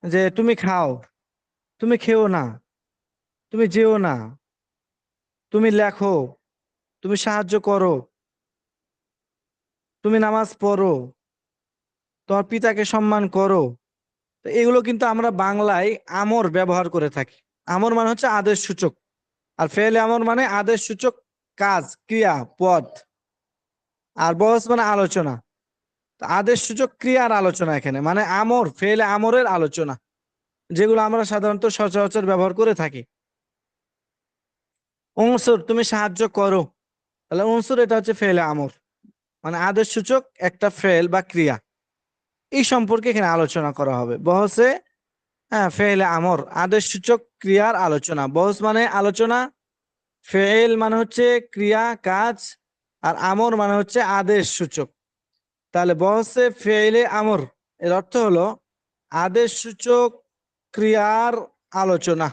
যে তুমি খাও, তুমি খেও না, তুমি যেও না, তুমি লেখো, তুমি সাহায্য করো, তুমি নামাজ পড়ো, তোমার পিতাকে সম্মান করো। তো এগুলো কিন্তু আমরা বাংলায় আমর ব্যবহার করে থাকি। আমর মানে হচ্ছে আদেশ সূচক, আর ফেলে আমর মানে আদেশ সূচক কাজ, ক্রিয়া, পদ। আর বহস মানে আলোচনা। তো আদেশ সূচক ক্রিয়ার আলোচনা এখানে, মানে আমর ফেলে আমরের আলোচনা, যেগুলো আমরা সাধারণত সচরাচর ব্যবহার করে থাকি। উনসুর তুমি সাহায্য করো, তাহলে উনসুর এটা হচ্ছে ফেলে আমর, মানে আদেশ সূচক একটা ফেল বা ক্রিয়া। এই সম্পর্কে এখানে আলোচনা করা হবে বহসে। হ্যাঁ ফেলে আমর আদেশ সূচক ক্রিয়ার আলোচনা, বহস মানে আলোচনা, ফেল মানে হচ্ছে ক্রিয়া কাজ, আর আমর মানে হচ্ছে আদেশ সূচক। তাহলে বহসে ফেলে আমর এর অর্থ হলো আদেশ সূচক ক্রিয়ার আলোচনা।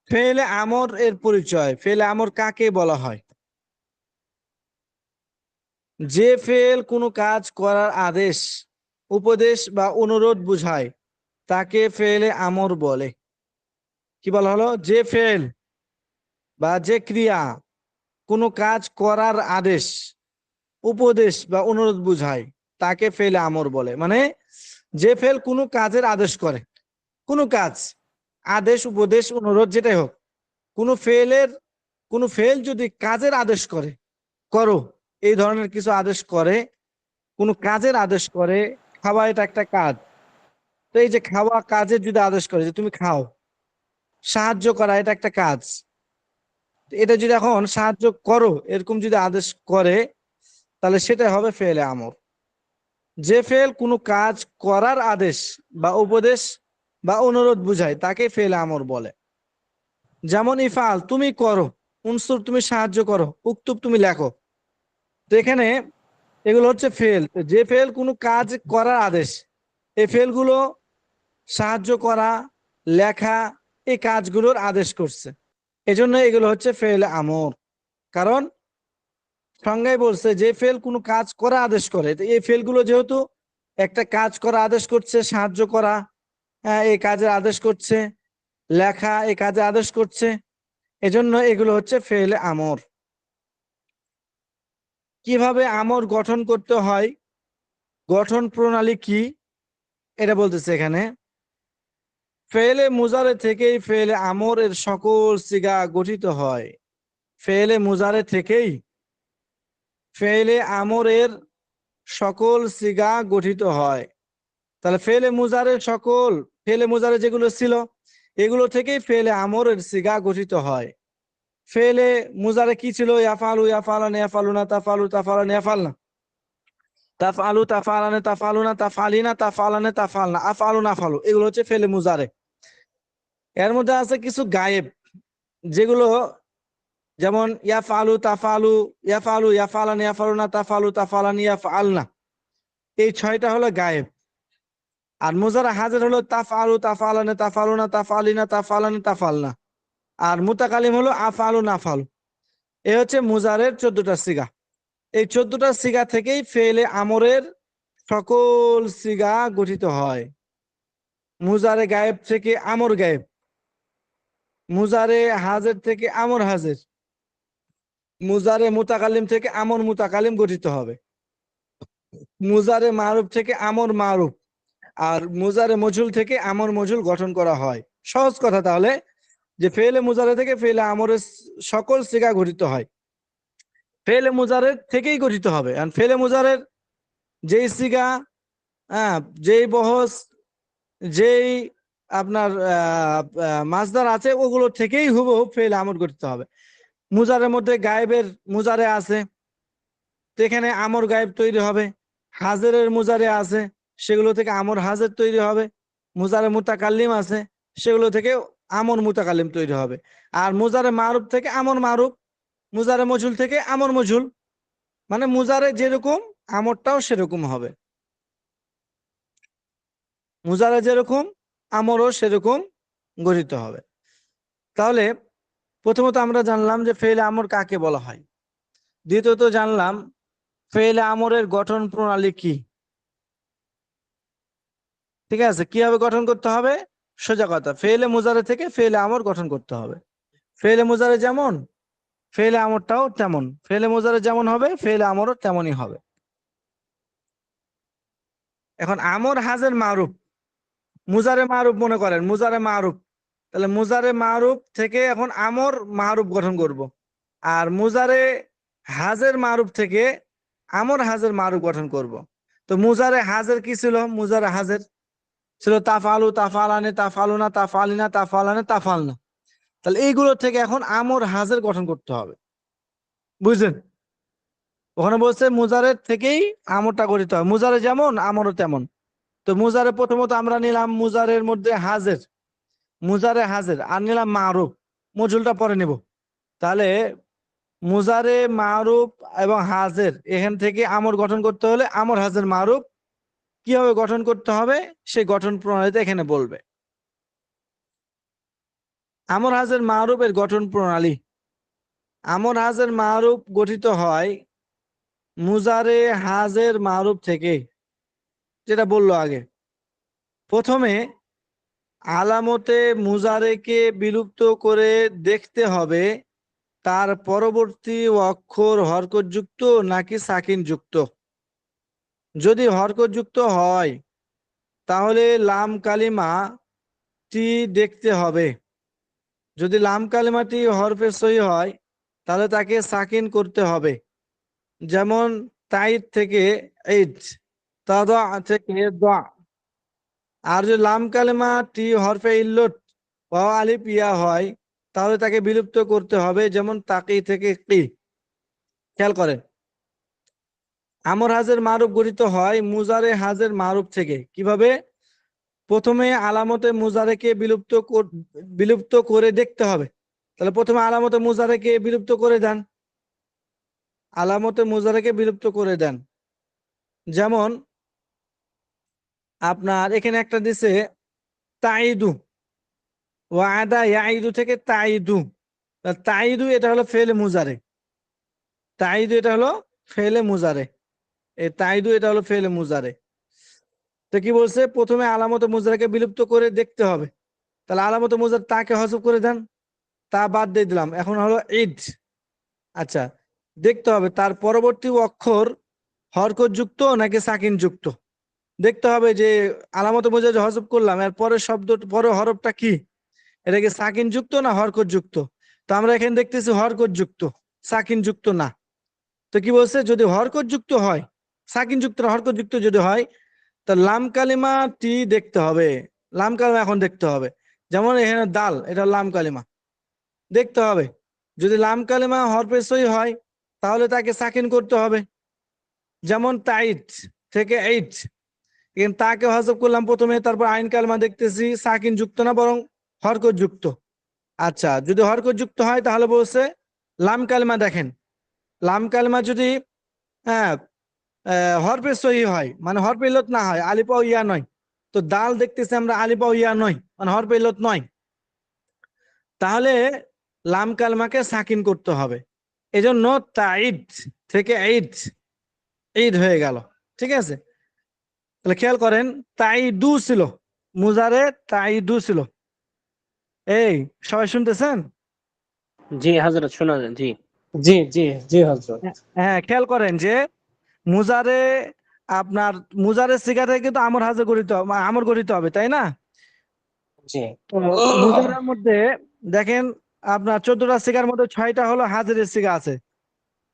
ফেলে আমর এর পরিচয়, ফেলে আমর কাকে বলা হয়? যে ফেল কোনো কাজ করার আদেশ, উপদেশ বা অনুরোধ বুঝায় তাকে ফেলে আমর বলে। কি বলা হলো? যে ফেল বা যে ক্রিয়া কোনো কাজ করার আদেশ, উপদেশ বা অনুরোধ বুঝায় তাকে ফেলে আমর বলে। মানে যে ফেল কোনো কাজের আদেশ করে, কোনো কাজ, আদেশ উপদেশ অনুরোধ যেটাই হোক, কোনো ফেল যদি কাজের আদেশ করে, করো এই ধরনের কিছু আদেশ করে, কোনো কাজের আদেশ করে, খাওয়া এটা একটা কাজ, তো এই যে খাওয়া কাজের যদি আদেশ করে যে তুমি খাও, সাহায্য করা এটা একটা কাজ, এটা যদি এখন সাহায্য করো এরকম যদি আদেশ করে, তাহলে সেটা হবে ফেলে আমর। যে ফেল কোনো কাজ করার আদেশ বা উপদেশ বা অনুরোধ বুঝায় তাকে ফেলে আমর বলে। যেমন ইফাল তুমি করো, উনসুর তুমি সাহায্য করো, উক্তুব তুমি লেখো। তো এখানে এগুলো হচ্ছে ফেল। যে ফেল কোনো কাজ করার আদেশ, এই ফেলগুলো সাহায্য করা, লেখা, এই কাজগুলোর আদেশ করছে, এজন্য এগুলো হচ্ছে ফেল আমর। কারণ সংজ্ঞায় বলছে যে ফেল কোনো কাজ করা আদেশ করে, তো এই ফেলগুলো যেহেতু একটা কাজ করা আদেশ করছে, সাহায্য করা এই কাজের আদেশ করছে, লেখা এই কাজে আদেশ করছে, এজন্য এগুলো হচ্ছে ফেল আমর। কিভাবে আমর গঠন করতে হয়, গঠন প্রণালী কি, এটা বলতেছে এখানে। ফেলে মুজারে থেকেই ফেলে আমর এর সকল সিগা গঠিত হয়। ফেলে মুজারে থেকেই ফেলে আমর এর সকল সিগা গঠিত হয়। তাহলে ফেলে মুজারে যেগুলো ছিল এগুলো থেকেই ফেলে আমর এর সিগা গঠিত হয়। ফেলে মুজারে কি ছিল? ইয়াফালু, ইয়াফালান, ইয়াফালুনা, তাফালু, তাফালান, ইয়াফালনা। তাফআলু, তাফআলানে, তাফআলুনা, তাফআলিনা, তাফআলানে, তাফআলনা, আফআলু, নাফআলু, এগুলো হচ্ছে ফেলে মুজারে। এর মধ্যে আছে কিছু গায়েব, যেগুলো যেমন ইয়াফআলু, তাফআলু, ইয়াফআলু, ইয়াফআলানে, ইয়াফআলুনা, তাফআলু, তাফআলানি, ইয়াফআলনা, এই 6টা হলো গায়েব। আর মুজারে হাজির হলো তাফআলু, তাফআলানে, তাফআলুনা, তাফআলিনা, তাফআলানে, তাফআলনা। আর মুতাকালিম হলো আফআলু, নাফআলু। এই হচ্ছে মুজারের 14টা সিগা। এই 14টা সিগা থেকেই ফেলে আমরের সকল সিগা গঠিত হয়। মুজারে গায়েব থেকে আমর গায়েব, মুজারে হাজির থেকে আমর হাজির, মুজারে মুতাকালিম থেকে আমর মুতাকালিম গঠিত হবে, মুজারে মারুফ থেকে আমর মারুফ, আর মুজারে মজুল থেকে আমর মজুল গঠন করা হয়। সহজ কথা তাহলে, যে ফেলে মুজারে থেকে ফেলে আমরের সকল সিগা গঠিত হয়, ফেলে মুজারের থেকেই গঠিত হবে। আর ফেলে মুজারের যেই সিগা, যেই বহস, যেই আপনার মাসদার আছে, ওগুলো থেকেই হুবহু ফেলে আমর গঠিত হবে। মুজারের মধ্যে গায়েবের মুজারে আছে, তো এখানে আমর গায়েব তৈরি হবে। হাজেরের মুজারে আছে, সেগুলো থেকে আমর হাজের তৈরি হবে। মুজারে মুতাকাল্লিম আছে, সেগুলো থেকে আমর মুতাকাল্লিম তৈরি হবে। আর মুজারে মারুফ থেকে আমর মারুফ, মুজারে মজুল থেকে আমর মজুল, মানে মুজারে যেরকম আমরটাও সেরকম হবে। মুজারে যেরকম আমরও সেরকম গঠিত হবে। তাহলে প্রথমত আমরা জানলাম যে ফেলে আমর কাকে বলা হয়। দ্বিতীয়ত জানলাম ফেলে আমরের গঠন প্রণালী কি। ঠিক আছে, কিভাবে গঠন করতে হবে? সোজা কথা, ফেলে মুজারে থেকে ফেলে আমর গঠন করতে হবে। ফেলে মুজারে যেমন, ফেলে আমরটাও তেমন। ফেলে মুজারে যেমন হবে, ফেলে আমরও তেমনই হবে। এখন আমর হাজের মারুফ, মুজারে মারুফ মনে করেন, মুজারে মারুফ, তাহলে মুজারে মারুফ থেকে এখন আমর মারুফ গঠন করব। আর মুজারে হাজের মারুফ থেকে আমর হাজের মারুফ গঠন করব। তো মুজারে হাজের কি ছিল? মুজারে হাজের ছিল তাফআলু, তাফআলানে, তাফআলুনা, তাফআলিনা, তাফআলানে, তাফআলনা। তাহলে এইগুলো থেকে এখন আমর হাজের গঠন করতে হবে। বুঝলেন? ওখানে বলছে মুজারের থেকেই আমরটা গঠিত হয়, মুজারে যেমন আমরও তেমন। তো মুজারে প্রথমত আমরা নিলাম মুজারের মধ্যে হাজের, মুজারে হাজের, আর নিলাম মারুফ, মজুলটা পরে নেব। তাহলে মুজারে মারুফ এবং হাজের, এখান থেকে আমর গঠন করতে হলে আমর হাজের মারুফ কিভাবে গঠন করতে হবে সেই গঠন প্রণালীতে এখানে বলবে। আমর হাজের মারুফের গঠন প্রণালী। আমর হাজের মারুফ গঠিত হয় মুজারে হাজের মারুফ থেকে, যেটা বললো আগে। প্রথমে আলামতে মুজারেকে বিলুপ্ত করে দেখতে হবে তার পরবর্তী অক্ষর হরকতযুক্ত নাকি সাকিন যুক্ত। যদি হরকতযুক্ত হয় তাহলে লাম কালিমাটি দেখতে হবে। যদি লাম কালিমাটি হরফে সহি হয় তাহলে তাকে সাকিন করতে হবে। যেমন তাইদ থেকে ঈদ, তাদা থেকে দা। আর যদি লাম কালিমাটি হরফে ইল্লত বা আলিফ ইয়া হয় তাহলে তাকে বিলুপ্ত করতে হবে, যেমন তাকি থেকে কি। খেয়াল করেন, আমর হাজের মারুফ গঠিত হয় মুজারে হাজের মারুফ থেকে। কিভাবে? প্রথমে আলামতে মুজারেকে বিলুপ্ত করে দেখতে হবে। তাহলে প্রথমে আলামতে মুজারেকে বিলুপ্ত করে দেন, আলামতে মুজারেকে বিলুপ্ত করে দেন। যেমন আপনার এখানে একটা দিছে তাইদু, ওয়াদা ইয়াইদু থেকে তাইদু। তাইদু এটা হলো ফেলে মুজারে, তাইদু এটা হলো ফেলে মুজারে, এই তাইদু এটা হলো ফেলে মুজারে। তো কি বলছে? প্রথমে আলামতে মুজারাকে বিলুপ্ত করে দেখতে হবে। তাহলে আলামতে মুজার তাকে হযফ করে দেন, তা বাদ দিয়ে দিলাম, এখন হলো ঈদ। আচ্ছা, দেখতে হবে তার পরবর্তী অক্ষর হরকত যুক্ত নাকি সাকিন যুক্ত। দেখতে হবে যে আলামতে মুজার যে হযফ করলাম এর পরের শব্দ, পরের হরফটা কি, এটা কি সাকিন যুক্ত না হরকত যুক্ত। তো আমরা এখানে দেখতেছি হরকত যুক্ত, সাকিন যুক্ত না। তো কি বলছে? যদি হরকত যুক্ত হয়, সাকিন যুক্ত না হরকত যুক্ত যদি হয়, তা লাম কালিমাটি দেখতে হবে। লাম কালিমা এখন দেখতে হবে। যেমন এখানে দাল, এটা লাম কালিমা, দেখতে হবে। যদি লাম কালিমা হরফে সহি হয় তাহলে তাকে সাকিন করতে হবে। যেমন তাইট থেকে এইট, কিন্তু তাকে হজব করলাম প্রথমে, তারপর আইন কালমা দেখতেছি সাকিন যুক্ত না বরং হরকত যুক্ত। আচ্ছা, যদি হরকত যুক্ত হয় তাহলে বলছে লাম কালমা দেখেন, লাম কালমা যদি হ্যাঁ হরফে সহি হয় মানে হরফে ইল্লত না হয়, আলিফ ও ইয়া নয়, তো দাল দেখতেছি আমরা আলিফ ও ইয়া নয় মানে হরফে ইল্লত নয়, তাহলে লাম কালমাকে সাকিন করতে হবে। এজন্য তাইদ থেকে ঈদ, ঈদ হয়ে গেল। ঠিক আছে, তাহলে খেয়াল করেন তাইদু ছিল, মুজারে তাইদু ছিল। এই সবাই শুনতেছেন? জি হযরত, শোনা যায়, জি। জি জি জি হযরত। হ্যাঁ, খেয়াল করেন যে মুজারে আপনার মুজারে সিগা থেকে কিন্তু আমর হাজে গঠিত আমর গঠিত হবে, তাই না? জি তো মুজারের মধ্যে দেখেন আপনার 14টা সিগার মধ্যে 6টা হলো হাজেরের সিগা আছে।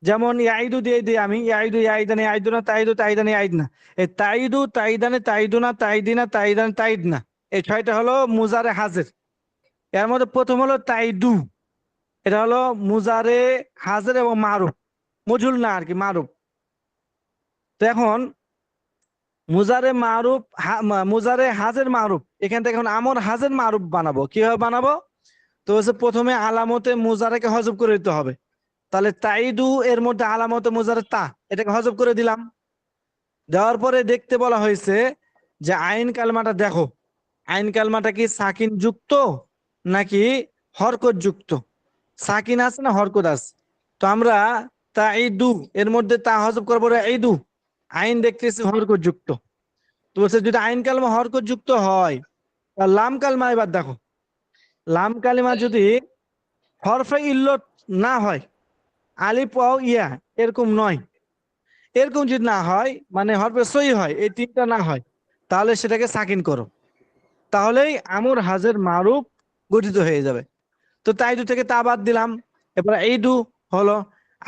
যেমন ইয়াইদু দিয়ে দিই আমি, ইয়াইদু ইয়াইদানে ইয়াইদুনা তাইদু তাইদানে ইয়াইদ না, এই তাইদু তাইদানে তাইদুনা তাইদিনা তাইদানে তাইদ না, এই 6টা হলো মুজারে হাজের। এর মধ্যে প্রথম হলো তাইদু, এটা হলো মুজারে হাজের এবং মারুফ, মজুল না আর কি, মারুফ। তো এখন মুজারে মারুফ মুজারে হাজের মারুফ, এখান থেকে এখন আমর হাজের মারুফ বানাবো। কিভাবে বানাবো? তো হচ্ছে প্রথমে আলামতে মুজারেকে হজব করে দিতে হবে। তাহলে তাইদু এর মধ্যে আলামতে মুজারে তা, এটাকে হজব করে দিলাম। দেওয়ার পরে দেখতে বলা হয়েছে যে আইন কালমাটা দেখো, আইন কালমাটা কি সাকিন যুক্ত নাকি হরকত যুক্ত, সাকিন আছে না হরকত আছে। তো আমরা তাইদু এর মধ্যে তা হজব করার পরে ঈদু, আইন দেখতেছি হরকত যুক্ত। তো বলছে যদি আইন কালমা হরকত যুক্ত হয়, তাহলে লাম কালমা এবার দেখো, লাম কালিমা যদি হরফে ইল্লত না হয়, আলিফ ওয়াও ইয়া এরকম নয়, এরকম যদি না হয় মানে হরফে সহি হয়, এই তিনটা না হয়, তাহলে সেটাকে সাকিন করো, তাহলেই আমর হাজের মারুফ গঠিত হয়ে যাবে। তো তাইদু থেকে তা বাদ দিলাম, এবার এইদু হলো,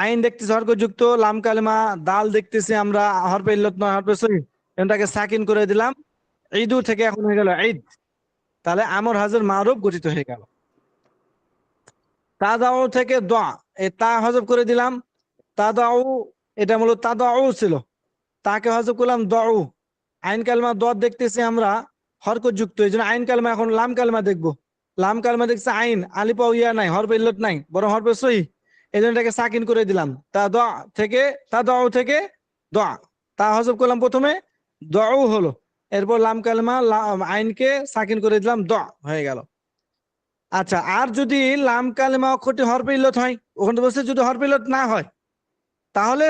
আইন দেখতেছি হরকত যুক্ত, লাম কালিমা দাল দেখতেছি আমরা হরফে ইল্লত নয় হরফে সহি, এটাকে সাকিন করে দিলাম। ঈদু থেকে এখন হয়ে গেল ঈদ, তাহলে আমর হাজের মারুফ গঠিত হয়ে গেল। তাদাউ থেকে দোয়া, এই তা হজব করে দিলাম, তাদাউ এটা মূলত তাদাউ ছিল, তাকে হজব করলাম দউ, আইন কালমা দোয়া দেখতেছি আমরা হরকত যুক্ত, এই জন্য আইন কালমা এখন লাম কালমা দেখবো, লাম কালমা দেখছি আইন আলিফ ওয়া ইয়া নাই, হরফে ইল্লত নাই বরং হরফে সহি, এই জন্য এটাকে সাকিন করে দিলাম। তা দোয়া থেকে তাদাউ থেকে দোয়া, তা হজব করলাম প্রথমে, দউ হলো, এরপর লাম কালমা আইনকে সাকিন করে দিলাম, দোয়া হয়ে গেল। আচ্ছা, আর যদি লাম কালেমা অক্ষরটি হরফে ইল্লত হয়, ওখানে বলছে যদি হরফে ইল্লত না হয় তাহলে,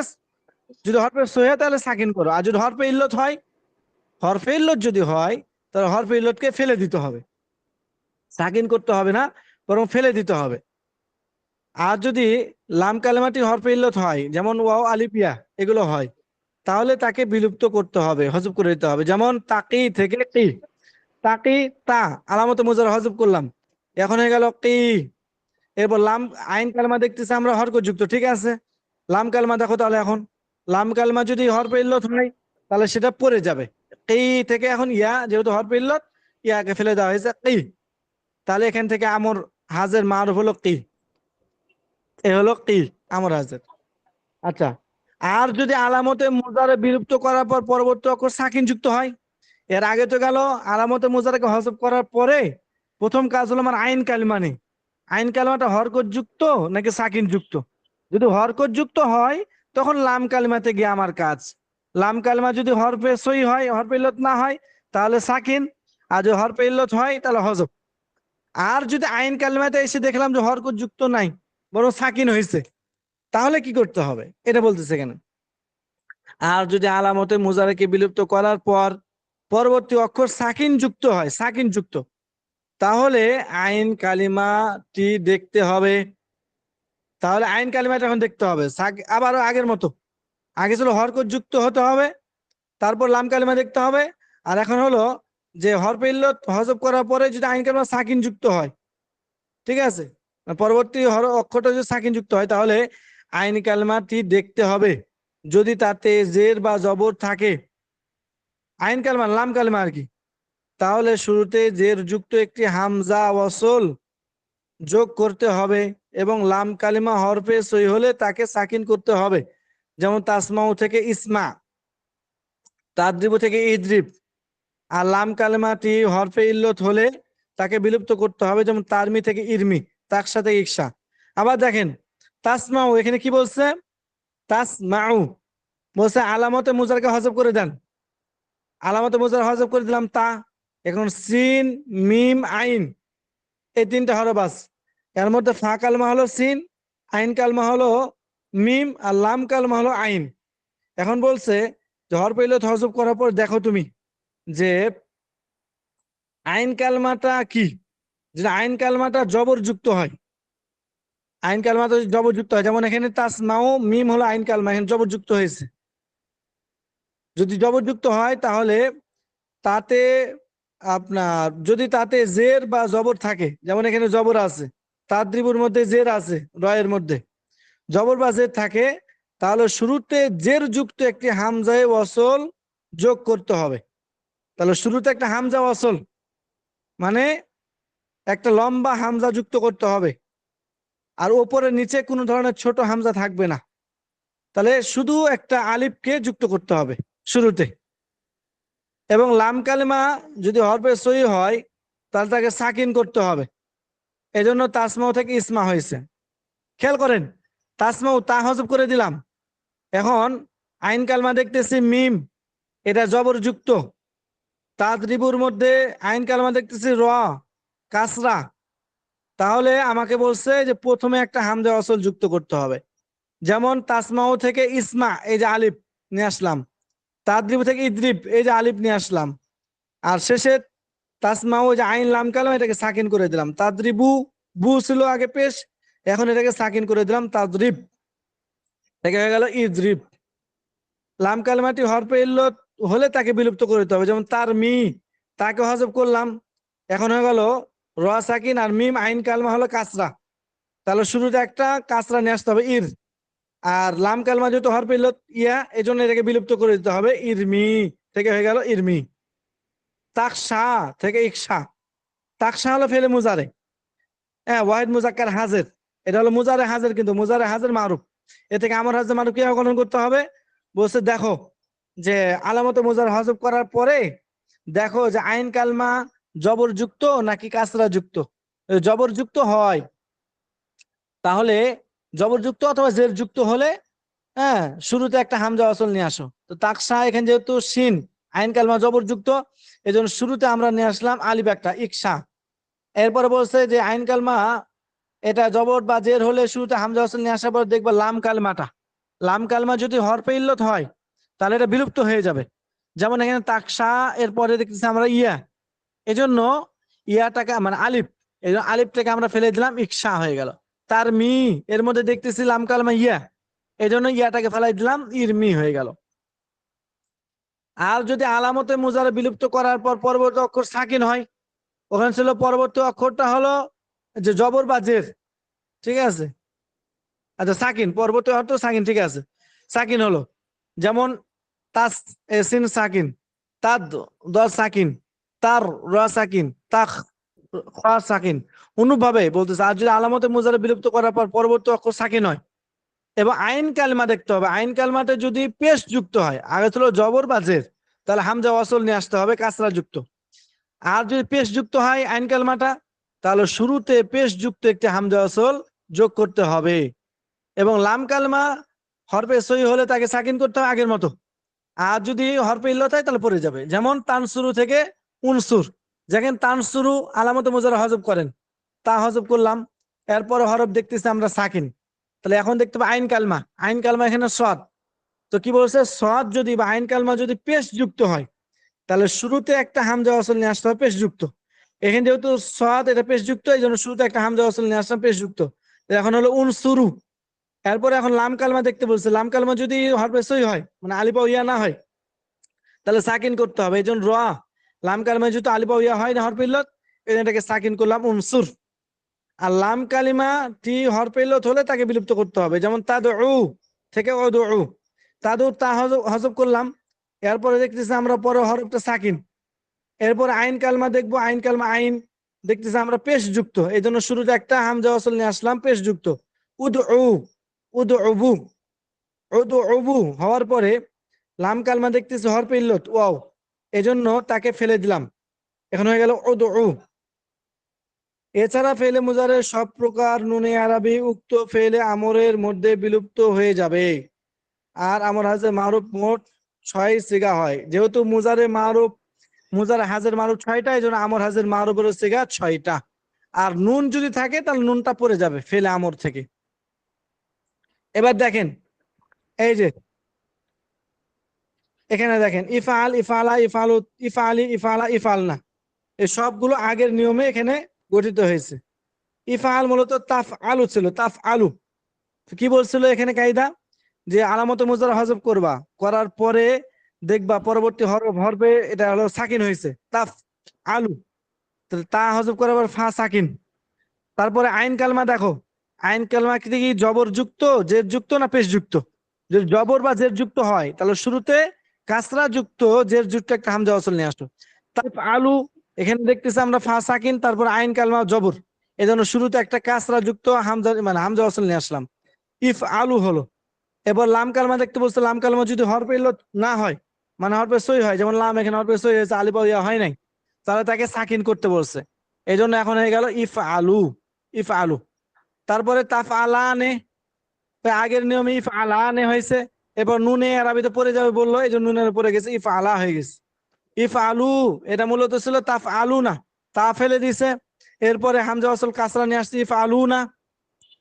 যদি হরফে সহি হয় তাহলে সাকিন করো, আর যদি হরফে ইল্লত হয়, হরফে ইল্লত যদি হয় তাহলে হরফে ইল্লতকে ফেলে দিতে হবে, সাকিন করতে হবে না বরং ফেলে দিতে হবে। আর যদি লাম কালেমাটি হরফে ইল্লত হয়, যেমন ওয়াও আলিফিয়া এগুলো হয়, তাহলে তাকে বিলুপ্ত করতে হবে, হজব করে দিতে হবে। যেমন তাকি থেকে কি, তাকি তা আলামতে মুজার হজব করলাম, এখন হয়ে গেল কি। এরপর লাম আইন কালমা দেখতেছি আমরা হরকত যুক্ত, ঠিক আছে, লাম কালমা দেখো, তাহলে এখন লাম কালমা যদি হরফে ইল্লত হয় তাহলে সেটা পড়ে যাবে, এই থেকে এখন ইয়া যেহেতু হরফে ইল্লত, ইয়াকে ফেলে দেওয়া হয়েছে কি, তাহলে এখান থেকে আমর হাজের মারুফ হলো কি, এ হলো কি আমর হাজের। আচ্ছা, আর যদি আলামতে মুজারে বিলুপ্ত করার পর পরবর্তী অক্ষর সাকিন যুক্ত হয়, এর আগে তো গেল আলামতে মুজারাকে হজব করার পরে প্রথম কাজ হলো আমার আইন কালিমা নেই, আইন কালিমাটা হরকত যুক্ত নাকি সাকিন যুক্ত। যদি হরকত যুক্ত হয় তখন লাম কালিমাতে গিয়ে আমার কাজ, লাম কালিমা যদি হরফে সহি হয় হরফে ইল্লত না হয় তাহলে সাকিন, আর যদি হরফে ইল্লত হয় তাহলে হজব। আর যদি আইন কালিমাতে এসে দেখলাম যে হরকত যুক্ত নাই বরং সাকিন হয়েছে, তাহলে কি করতে হবে এটা বলতেছে কেন। আর যদি আলামতে মুজারাকে বিলুপ্ত করার পর পরবর্তী অক্ষর সাকিন যুক্ত হয়, সাকিন যুক্ত, তাহলে আইন কালিমাটি দেখতে হবে, তাহলে আইন কালিমাটা এখন দেখতে হবে আবারও আগের মতো, আগে ছিল হরকত যুক্ত হতে হবে তারপর লাম কালিমা দেখতে হবে, আর এখন হলো যে হরফে ইল্লত হজব করার পরে যদি আইন কালিমা সাকিন যুক্ত হয়, ঠিক আছে, পরবর্তী অক্ষরটা যদি সাকিন যুক্ত হয় তাহলে আইন কালিমাটি দেখতে হবে, যদি তাতে জের বা জবর থাকে, আইন কালিমা লাম কালিমা আর কি, তাহলে শুরুতে জের যুক্ত একটি হামজা ওয়াসল যোগ করতে হবে এবং লাম কালিমা হরফে সহি হলে তাকে সাকিন করতে হবে। যেমন তাসমাউ থেকে ইসমা, তাদ্রিবু থেকে ইদ্রিব। আর লাম কালেমাটি হরফে ইল্লত হলে তাকে বিলুপ্ত করতে হবে, যেমন তারমি থেকে ইরমি, তাকসা থেকে ইকসা। আবার দেখেন তাসমাউ, এখানে কি বলছে? তাসমাউ বলছে আলামতে মুজারকে হজব করে দেন। আলামতে মুজার হজব করে দিলাম তা। এখন সিন, মিম, আইন, এই তিনটা হরফ আছে। এর মধ্যে ফা কালমা হলো সিন, আইন কালমা হলো মিম, আর লাম কালমা হলো আইন। এখন বলছে যে হরফ ইল্লত হজব করার পর দেখো তুমি যে আইন কালমাটা কি, যেটা আইন কালমাটা জবরযুক্ত হয়। আইন কালমাটা যদি জবরযুক্ত হয়, যেমন এখানে তাসমাউ, মিম হলো আইন কালমা, এখানে জবরযুক্ত হয়েছে। যদি জবরযুক্ত হয় তাহলে তাতে আপনার যদি তাতে জের বা জবর থাকে, যেমন এখানে জবর আছে, তাদ্রিবুর মধ্যে জের আছে, রয়ের মধ্যে জবর বা জের থাকে, তাহলে শুরুতে জের যুক্ত একটি হামজায়ে ওয়াসল যোগ করতে হবে। তাহলে শুরুতে একটা হামজা ওয়াসল মানে একটা লম্বা হামজা যুক্ত করতে হবে, আর ওপরে নিচে কোনো ধরনের ছোট হামজা থাকবে না। তাহলে শুধু একটা আলিফকে যুক্ত করতে হবে শুরুতে। এবং লাম কালেমা যদি হরফে সহি হয় তাহলে তাকে সাকিন করতে হবে। এজন্য তাসমাউ থেকে ইসমা হয়েছে। খেয়াল করেন, তাসমাউ তা হজব করে দিলাম। এখন আইন কালমা দেখতেছি মিম, এটা জবরযুক্ত। তাদরিবুর মধ্যে আইন কালমা দেখতেছি র, কাসরা। তাহলে আমাকে বলছে যে প্রথমে একটা হামজা অসল যুক্ত করতে হবে। যেমন তাসমাউ থেকে ইসমা, এই যে আলিফ নিয়ে আসলাম। তাদরিবু থেকে ইদ্রিব, এই যে আলিফ নিয়ে আসলাম। আর শেষে তাসমাউ, যে আইন লাম কালাম, এটাকে সাকিন করে দিলাম। তাদরিবু, বু ছিল আগে পেশ, এখন এটাকে সাকিন করে দিলাম তাদরিব, এটা হয়ে গেল ইদ্রিব। লাম কালমাটি হরফে ইল্লত হলে তাকে বিলুপ্ত করে দিতে হবে, যেমন তার মি, তাকে হজব করলাম, এখন হয়ে গেল র সাকিন, আর মিম আইন কালমা হলো কাসরা, তাহলে শুরুতে একটা কাসরা নিয়ে আসতে হবে ইর। আর লাম কালমা যেহেতু হরফে ইল্লত ইয়া, এই জন্য এটাকে বিলুপ্ত করে দিতে হবে, ইরমি থেকে হয়ে গেল ইরমি। তাকসা থেকে ইকসা। তাকসা হলো ফেলে মুজারে, হ্যাঁ, ওয়াহিদ মুজাক্কার হাজির, এটা হলো মুজারে হাজির, কিন্তু মুজারে হাজির মারুফ। এ থেকে আমার হাজির মারুফ কিভাবে গঠন করতে হবে? বলছে দেখো যে আলামতে মুজার হজব করার পরে দেখো যে আইন কালমা জবরযুক্ত নাকি কাসরা যুক্ত। জবরযুক্ত হয় তাহলে জবরযুক্ত অথবা জের যুক্ত হলে, হ্যাঁ, শুরুতে একটা হামজা অসল নিয়ে আসো। তো তাকসা এখানে যেহেতু শিন, আইন কালমা জবরযুক্ত, এই জন্য শুরুতে আমরা নিয়ে আসলাম আলিফ একটা, ইকসা। এরপরে বলছে যে আইন কালমা এটা জবর বা জের হলে শুরুতে হামজা অসল নিয়ে আসার পর দেখবা লাম কালমাটা, লাম কালমা যদি হরফে ইল্লত হয় তাহলে এটা বিলুপ্ত হয়ে যাবে। যেমন এখানে তাকসা, এরপরে দেখতেছি আমরা ইয়া, এজন্য ইয়াটাকে মানে আলিফ, এই জন্য আলিফটাকে আমরা ফেলে দিলাম, ইকসা হয়ে গেল। তার মি, এর মধ্যে দেখতেছি লাম কালমা ইয়া, এই জন্য ইয়াটাকে ফেলাই দিলাম, ইরমি হয়ে গেল। আর যদি আলামতে মুজারে বিলুপ্ত করার পর পরবর্তী অক্ষর সাকিন হয়, ওখানে ছিল পরবর্তী অক্ষরটা হলো যে জবর বা জের, ঠিক আছে? আচ্ছা, সাকিন, পরবর্তী অর্থ সাকিন, ঠিক আছে, সাকিন হলো যেমন তাস, সিন সাকিন, তাদ, দ সাকিন, তার, র সাকিন, তাখ, খ সাকিন। অনুভাবে বলতেছে, আর যদি আলামতে মুজারে বিলুপ্ত করার পর পরবর্তী অক্ষর সাকিন হয় এবং আইন কালমা দেখতে হবে, আইন কালমাতে যদি পেশ যুক্ত হয়, আগে ছিল জবর বা জের, তাহলে হামজা ওয়াসল নিয়ে আসতে হবে কাসরা যুক্ত। আর যদি পেশ যুক্ত হয় আইন কালমাটা, তাহলে শুরুতে পেশ যুক্ত একটি হামজা ওয়াসল যোগ করতে হবে। এবং লাম কালমা হরফে সহি হলে তাকে সাকিন করতে হবে আগের মতো। আর যদি হরফে ইল্লত হয় তাহলে পড়ে যাবে, যেমন তানসুরু থেকে উনসুর। যেখানে তানসুরু আলামতে মুজারা হজব করেন, তা হজব করলাম, এরপরে হরফ দেখতেছি আমরা সাকিন, তাহলে এখন দেখতে পাবো আইন কালমা, আইন কালমা এখানে সদ। তো কি বলছে, সদ যদি বা আইন কালমা যদি পেশ যুক্ত হয় তাহলে শুরুতে একটা হামজা ওয়াসল নিয়ে আসতে হবে পেশ যুক্ত। এখানে যেহেতু সদ এটা পেশ যুক্ত, এই জন্য শুরুতে একটা হামজা ওয়াসল নিয়ে আসলাম পেশ যুক্ত। এখন হলো উনসুরু। এরপরে এখন লাম কালমা দেখতে বলছে, লাম কালমা যদি হরফে সহি হয় মানে আলিফ বা ইয়া না হয় তাহলে সাকিন করতে হবে, এই জন্য র। লাম কালমা যেহেতু আলিফ বা ইয়া হয় না হরফে ইল্লত, এটাকে সাকিন করলাম উনসুর। আর লাম কালিমা টি হরফে ইল্লত হলে তাকে বিলুপ্ত করতে হবে, যেমন তাদউ থেকে উদউ, তাদউ তা হজব করলাম, এরপরে দেখতেছি আমরা পরে হরফটা সাকিন। এরপর আইন কালমা দেখবো, আইন কালমা আইন দেখতেছি আমরা পেশ যুক্ত, এই জন্য শুরুতে একটা হামজা ওয়াসল নিয়ে আসলাম পেশ যুক্ত, উদউ, উদউবু, উদউবু হওয়ার পরে লাম কালমা দেখতেছি হরফে ইল্লত ওয়াও, এজন্য তাকে ফেলে দিলাম, এখন হয়ে গেল উদউ। এছাড়া ফেলে মুজারের সব প্রকার নুনে আরবি উক্ত ফেলে আমরের মধ্যে বিলুপ্ত হয়ে যাবে। আর আমর হাজের মারুফ মোট 6 সিগা হয়, যেহেতু মুজারে হাজের মারুফ 6টা, এই জন্য আমর হাজের মারুফের সিগা 6টা। আর নুন যদি থাকে তাহলে নুনটা পড়ে যাবে ফেলে আমর থেকে। এবার দেখেন, এই যে এখানে দেখেন ইফাল, ইফালা, ইফালু, ইফালি, ইফালা, ইফালনা, এই সবগুলো আগের নিয়মে এখানে গঠিত হয়েছে। ইফাল মূলত তাফ আলু ছিল, তাফ আলু। কি বলছিল এখানে কায়দা, যে আলামতে মুজারা হজব করবা, করার পরে দেখবা পরবর্তী হরফে এটা হলো সাকিন হয়েছে, তাফ আলু, তাহলে তা হজব করার পর ফা সাকিন। তারপরে আইন কালমা দেখো, আইন কালমা কি জবর যুক্ত, জের যুক্ত না পেশ যুক্ত? যদি জবর বা জের যুক্ত হয় তাহলে শুরুতে কাসরা যুক্ত জের যুক্ত একটা হামজা ওয়াসল নিয়ে আসতো। তারপর আলু, এখানে দেখতেছি আমরা ফা সাকিন, তারপর আইন কালমা জবর, এজন্য শুরুতে একটা কাসরা যুক্ত হামজা মানে হামজা ওয়াসল নিয়ে আসলাম, ইফ আলু হলো। এবার লাম কালমা দেখতে বলছে, লাম কালমা যদি হরফে ইল্লত না হয়, মানে হরফে সই হয়, যেমন লাম এখানে হরফে সই হয়েছে, আলিফ ইয়া হয় নাই, তাহলে তাকে সাকিন করতে বলছে, এই জন্য এখন হয়ে গেল ইফ আলু, ইফ আলু। তারপরে তাফ আলানে, আগের নিয়মে ইফ আলানে হয়েছে, এবার নুনে আরবিতে পড়ে যাবে বললো, এই জন্য নুনের পড়ে গেছে, ইফ আলা হয়ে গেছে। ইফ আলু এটা মূলত ছিল তাফ আলু না, তা ফেলে দিছে, এরপরে হামজা ওয়াসল কাসরা নিয়ে আসছে ইফ আলু না,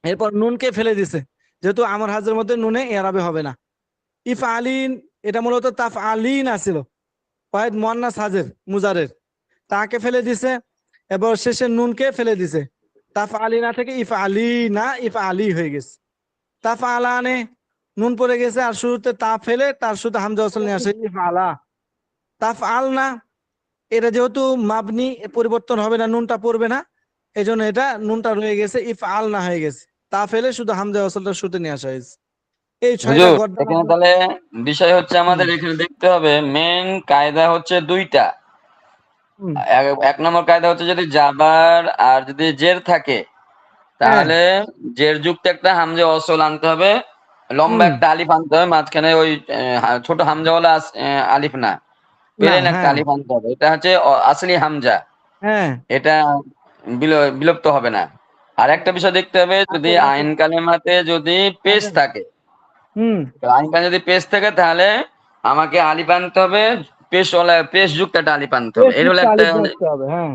এরপর নুনকে ফেলে দিছে, যেহেতু আমর হাজের মধ্যে নুনে এরাবে হবে না। ইফ আলিন এটা মূলত তাফ আলিন আছিল, ওয়াহিদ মুয়ান্নাস হাজের মুজারের, তাকে ফেলে দিছে, এবার শেষে নুনকে ফেলে দিছে, তাফ আলিনা থেকে ইফ আলী না ইফ আলী হয়ে গেছে। তাফ আলানে নুন পড়ে গেছে, আর শুরুতে তা ফেলে তার শুধু হামজা ওয়াসল নিয়ে আসে ইফ আলা। তাফ আল না, এটা যেহেতু মাবনি পরিবর্তন হবে না, নুনটা পড়বে না, এই জন্য এটা নুনটা রয়ে গেছে, ইফ আল না হয়ে গেছে, তা ফেলে শুধু হামজা ওয়াসলটা শুতে নিয়ে আসা হয়েছে। এই 6টা হুজুর গর্দান এখানে আপনার। তাহলে বিষয় হচ্ছে হুম আমাদের এখানে দেখতে হবে মেন কায়দা হচ্ছে দুইটা। হুম এক নম্বর কায়দা হচ্ছে যদি জাবার আর যদি জের থাকে হ্যাঁ তাহলে জের যুক্ত একটা হামজা অসল আনতে হবে, লম্বা হুম একটা আলিফ আনতে হবে, মাঝখানে ওই ছোট হামজাওয়ালা আলিফ না, না প্লেন একটা হ্যাঁ আলিফ আনতে হবে, এটা হচ্ছে আসলি হামজা, হ্যাঁ এটা বিলুপ্ত হবে না। আর একটা বিষয় দেখতে হবে যদি আছে আছে আইন কালেমাতে যদি পেশ আছে থাকে, হুম তো আইন কালেমা যদি পেশ থাকে তাহলে আমাকে আলিফ আনতে হবে, পেশ যুক্ত একটা আলিফ আনতে হবে, বেশ এটা হলো যুক্ত একটা, আলিফ বসতে হবে, হ্যাঁ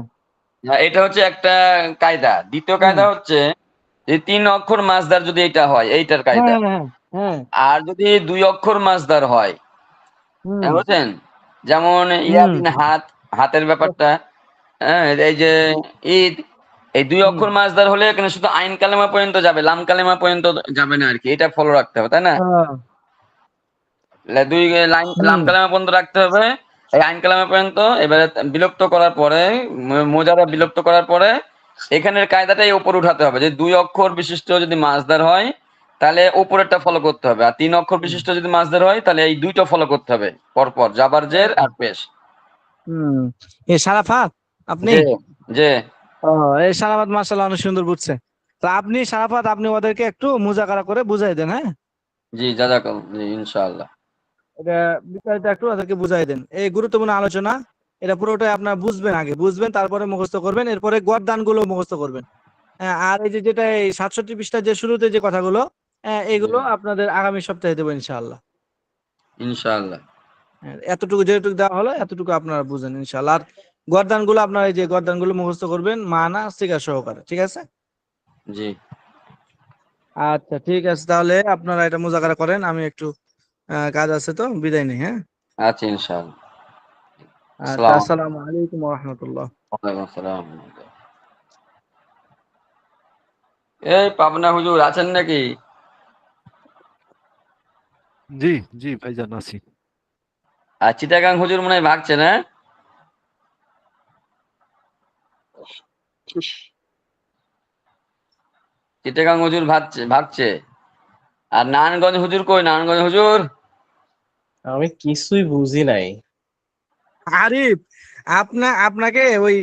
এটা হচ্ছে একটা কায়দা। দ্বিতীয় হুম কায়দা হচ্ছে যে 3 অক্ষর মাসদার যদি এটা হয়, এইটার হ্যাঁ কায়দা। হ্যাঁ হ্যাঁ আর যদি 2 অক্ষর মাসদার হয়, হুম হ্যাঁ বুঝছেন, যেমন হুম ইয়াদিন হাত, হাতের ব্যাপারটা, হ্যাঁ এই যে ঈদ, এই দুই হুম অক্ষর মাসদার হলে এখানে শুধু আইন কালেমা পর্যন্ত যাবে, লাম কালেমা পর্যন্ত যাবে না আর কি, এটা ফলো রাখতে হবে তাই না? হ্যাঁ, দুই লাইন লাম হুম কালেমা পর্যন্ত রাখতে হবে, এই আইন কালেমা পর্যন্ত। এবারে বিলুপ্ত করার পরে, মোজারা বিলুপ্ত করার পরে এখানের কায়দাটাই উপর উঠাতে হবে, যে 2 অক্ষর বিশিষ্ট যদি মাসদার হয় তাহলে উপরেরটা ফলো করতে হবে, আর 3 অক্ষর হুম বিশিষ্ট যদি মাসদার হয় তাহলে এই দুইটা ফলো করতে হবে পরপর, জাবার জের আর পেশ। হুম। এ সারাফাত আপনি, যে যে ও এই সারাফাত মাশাআল্লাহ অনেক সুন্দর বুঝছে। তো আপনি সারাফাত আপনি ওদেরকে একটু মুজাকারা করে বুঝাই দেন, হ্যাঁ জি জাযাকাল্লাহ, জি ইনশাআল্লাহ। এটা বিস্তারিত একটু ওদেরকে বুঝাই দেন, এই গুরুত্বপূর্ণ আলোচনা, এটা পুরোটাই আপনার বুঝবেন, আগে বুঝবেন তারপরে মুখস্থ করবেন, এরপরে গর্দান গুলো মুখস্থ করবেন। হ্যাঁ, আর এই যে যেটা এই 67 পৃষ্ঠার যে শুরুতে যে কথাগুলো, জি এগুলো আপনাদের আগামী সপ্তাহে দেবো ইনশাআল্লাহ। ইনশাআল্লাহ। হ্যাঁ, এতটুকু যেটুকু দেওয়া হলো এতটুকু আপনারা বুঝেন ইনশাআল্লাহ। আর গর্দান গুলো আপনার এই যে গর্দান গুলো মুখস্থ করবেন মানা সিগা সহকারে, ঠিক আছে? জি আচ্ছা ঠিক আছে, তাহলে আপনারা এটা মুজাকারা করেন, আমি একটু কাজ আছে তো বিদায় নেই, হ্যাঁ। আচ্ছা ইনশাআল্লাহ। আচ্ছা, আসসালামু আসসালামু আলাইকুম ওয়া রাহমাতুল্লাহ। আলাইকুম আসসালাম। এই পাবনা হুজুর আছেন নাকি? জি জি ভাইজান আছি। আর চিটাগাং হুজুর মনে হয় ভাগছে না? চিটাগাং হুজুর ভাগছে। আর নারায়ণগঞ্জ হুজুর কই, নারায়ণগঞ্জ হুজুর? আমি কিছুই বুঝি নাই। আরিফ, আপনাকে ওই